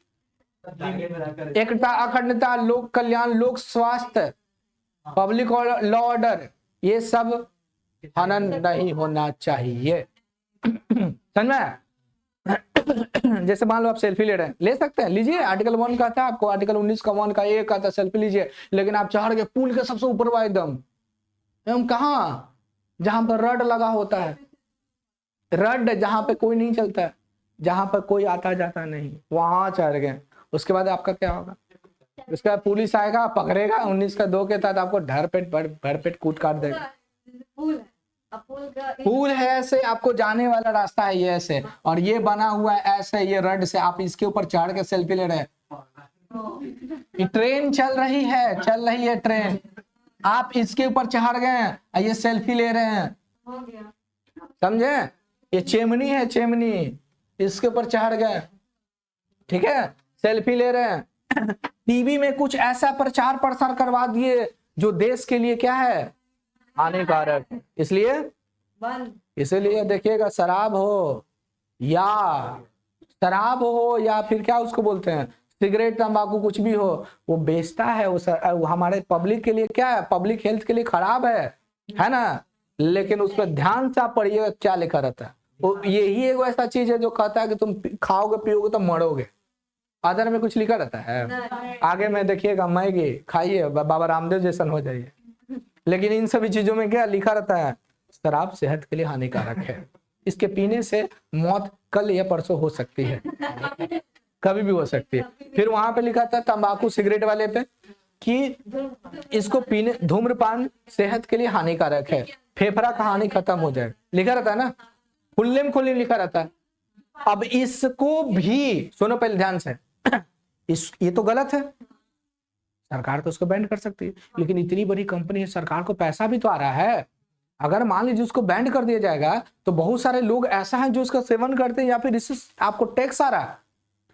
एकता, अखंडता, लोक कल्याण, लोक स्वास्थ्य, पब्लिक लॉ ऑर्डर, ये सब हनन नहीं होना चाहिए। समझ में? जैसे मान लो आप सेल्फी ले रहे हैं, ले सकते हैं, लीजिए, आर्टिकल 1 कहता है आपको, आर्टिकल 19 का 1 का 1 कहता है सेल्फी लीजिए, लेकिन आप चढ़ के पुल के सबसे ऊपर हुआ एकदम कहाँ, जहां पर रड लगा होता है, रड जहां पे कोई नहीं चलता है, जहां पर कोई आता जाता नहीं, वहां चढ़ गए, उसके बाद आपका क्या होगा? उसके बाद पुलिस आएगा, पकड़ेगा, 19 का 2 के तहत आपको भरपेट कूट काट देगा। पुल है ऐसे, आपको जाने वाला रास्ता है ये ऐसे, और ये बना हुआ है ऐसे, ये रड से, आप इसके ऊपर चढ़ के सेल्फी ले रहे हैं। ट्रेन चल रही है ट्रेन, आप इसके ऊपर चढ़ गए, ये सेल्फी ले रहे हैं, समझे? ये चिमनी है, चिमनी, इसके ऊपर चढ़ गए, ठीक है, सेल्फी ले रहे हैं। टीवी में कुछ ऐसा प्रचार प्रसार करवा दिए जो देश के लिए क्या है, हानिकारक, इसलिए देखिएगा, शराब हो या फिर क्या उसको बोलते हैं, सिगरेट, तंबाकू, कुछ भी हो, वो बेचता है, वो हमारे पब्लिक के लिए क्या है, पब्लिक हेल्थ के लिए खराब है ना, लेकिन उस पर ध्यान से आप पढ़िएगा क्या लिखा रहता है। वो यही एक ऐसा चीज है जो कहता है कि तुम खाओगे पियोगे तो मरोगे, अदर में कुछ लिखा रहता है, आगे में देखिएगा मैगी खाइए, बाबा रामदेव जैसन हो जाइए, लेकिन इन सभी चीजों में क्या लिखा रहता है? शराब सेहत के लिए हानिकारक है, इसके पीने से मौत कल या परसों हो सकती है, कभी भी हो सकती है। फिर वहां पे लिखा था तंबाकू सिगरेट वाले पे कि इसको पीने, धूम्रपान सेहत के लिए हानिकारक है, फेफड़ा का हानि खत्म हो जाए, लिखा रहता है ना, खुल्ले में खुल्ले लिखा रहता है। अब इसको भी सुनो पहले ध्यान से, ये तो गलत है, सरकार तो उसको बैंड कर सकती है, लेकिन इतनी बड़ी कंपनी है, सरकार को पैसा भी तो आ रहा है। अगर मान लीजिए उसको बैंड कर दिया जाएगा तो बहुत सारे लोग ऐसा है जो उसका सेवन करते हैं, या फिर इससे आपको टैक्स आ रहा है,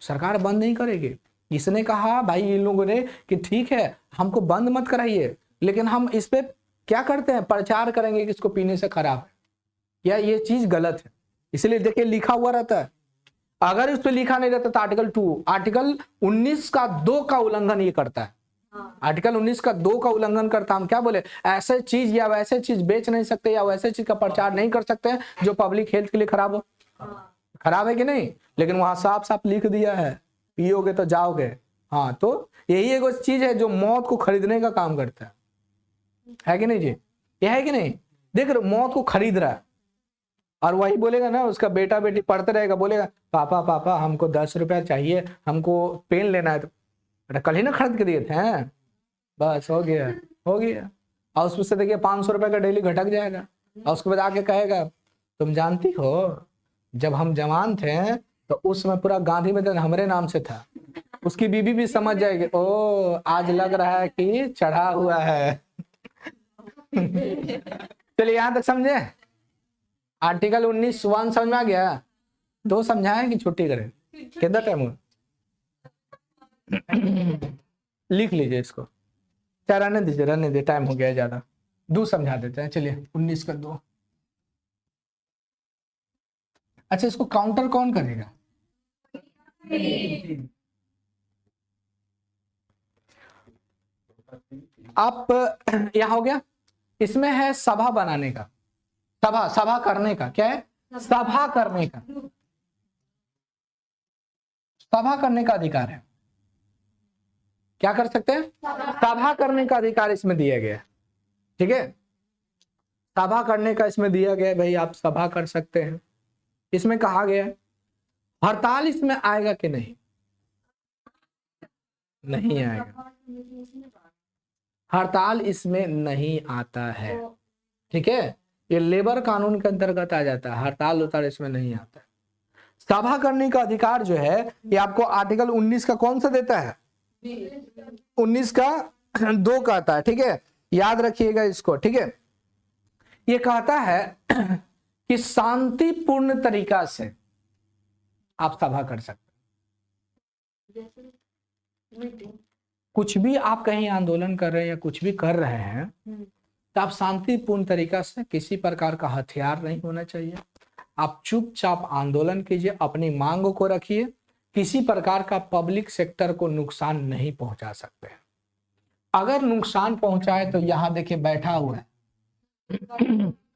सरकार बंद नहीं करेगी। इसने कहा भाई इन लोगों ने कि ठीक है हमको बंद मत कराइए, लेकिन हम इस पे क्या करते हैं, प्रचार करेंगे कि इसको पीने से खराब है या ये चीज गलत है। इसलिए देखिए लिखा हुआ रहता है, अगर इस पे लिखा नहीं रहता तो आर्टिकल 2, आर्टिकल 19 का 2 का उल्लंघन ये करता है। आर्टिकल 19 का 2 का उल्लंघन करता, हम क्या बोले, ऐसे चीज या वैसे चीज बेच नहीं सकते या वैसे चीज का प्रचार नहीं कर सकते हैं जो पब्लिक हेल्थ के लिए खराब हो। खराब है कि नहीं? लेकिन वहां साफ साफ लिख दिया है पियोगे तो जाओगे। हाँ, तो यही एक चीज है जो मौत को खरीदने का काम करता है कि नहीं जी? यह है कि नहीं? देख रहे, मौत को खरीद रहा है। और वही बोलेगा ना, उसका बेटा बेटी पढ़ते रहेगा, बोलेगा पापा पापा हमको 10 रुपया चाहिए, हमको पेन लेना है। तो कल ही ना खरीद के दिए थे हैं? बस हो गया हो गया। और उसमें से देखिए 500 रुपये का डेली घटक जाएगा। और उसके बाद आके कहेगा तुम जानती हो जब हम जवान थे तो उस समय पूरा गांधी मैदान हमारे नाम से था। उसकी बीबी भी समझ जाएगी, ओ आज लग रहा है कि चढ़ा हुआ है। चलिए यहां तक समझे? आर्टिकल 19(1) समझ में आ गया? 2 समझाए कि छुट्टी करें? कितना टाइम हुआ? लिख लीजिए इसको, चाहे रहने दीजिए, रहने दीजिए, टाइम हो गया ज्यादा। 2 समझा देते हैं। चलिए 19 का 2। अच्छा, इसको काउंटर कौन करेगा? आप यहां हो गया। इसमें है सभा बनाने का, सभा करने का। क्या है? सभा करने का, सभा करने का अधिकार है। क्या कर सकते हैं? सभा करने का अधिकार इसमें दिया गया है। ठीक है, सभा करने का इसमें दिया गया है, भाई आप सभा कर सकते हैं। इसमें कहा गया है हड़ताल इसमें आएगा कि नहीं? नहीं आएगा, हड़ताल इसमें नहीं आता है। ठीक है, ये लेबर कानून के अंतर्गत आ जाता है, हड़ताल उतार इसमें नहीं आता है। सभा करने का अधिकार जो है ये आपको आर्टिकल 19 का कौन सा देता है? 19 का 2 कहता है। ठीक है, याद रखिएगा इसको। ठीक है, ये कहता है कि शांतिपूर्ण तरीका से आप सभा कर सकते हैं। कुछ भी आप कहीं आंदोलन कर रहे हैं या कुछ भी कर रहे हैं तो आप शांतिपूर्ण तरीका से, किसी प्रकार का हथियार नहीं होना चाहिए। आप चुपचाप आंदोलन कीजिए, अपनी मांगों को रखिए, किसी प्रकार का पब्लिक सेक्टर को नुकसान नहीं पहुंचा सकते हैं। अगर नुकसान पहुंचाए तो यहां देखिए बैठा हुआ है,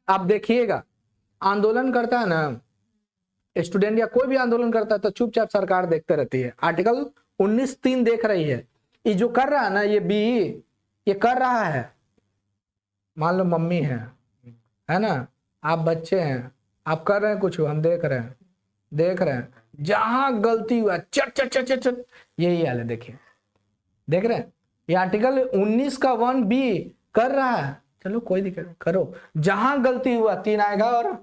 आप देखिएगा आंदोलन करता है ना स्टूडेंट या कोई भी आंदोलन करता है तो चुपचाप सरकार देखते रहती है। आर्टिकल 19(3) देख रही है। ये जो कर रहा है ना, ये बी ये कर रहा है, मान लो मम्मी है ना, आप बच्चे हैं, आप कर रहे हैं कुछ, हम देख रहे हैं, जहां गलती हुआ चट चट चट चट चट, यही हाल है। देखिए, देख रहे हैं, ये आर्टिकल 19 का 1(b) कर रहा है। चलो कोई दिक्कत नहीं, करो। जहां गलती हुआ 3 आएगा और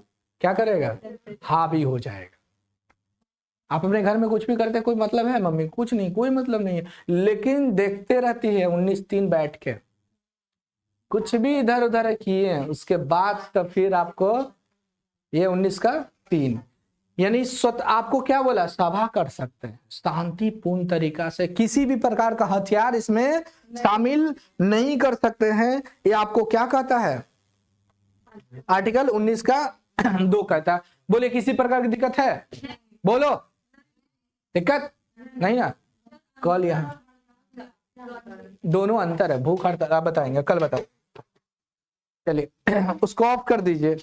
क्या करेगा? हावी हो जाएगा। आप अपने घर में कुछ भी करते, कोई मतलब है मम्मी? कुछ नहीं, कोई मतलब नहीं है, लेकिन देखते रहती है 19(3) बैठ के, कुछ भी इधर उधर किए, उसके बाद तो फिर आपको ये 19 का 3 यानी आपको क्या बोला? सभा कर सकते हैं शांतिपूर्ण तरीका से, किसी भी प्रकार का हथियार इसमें शामिल नहीं कर सकते हैं। ये आपको क्या कहता है? आर्टिकल 19 का 2 कहता है। बोले किसी प्रकार की दिक्कत है? बोलो, दिक्कत नहीं ना? कल यहाँ दोनों अंतर है, भूख हड़ताल आप बताएंगे, कल बताओ। चलिए उसको ऑफ कर दीजिए।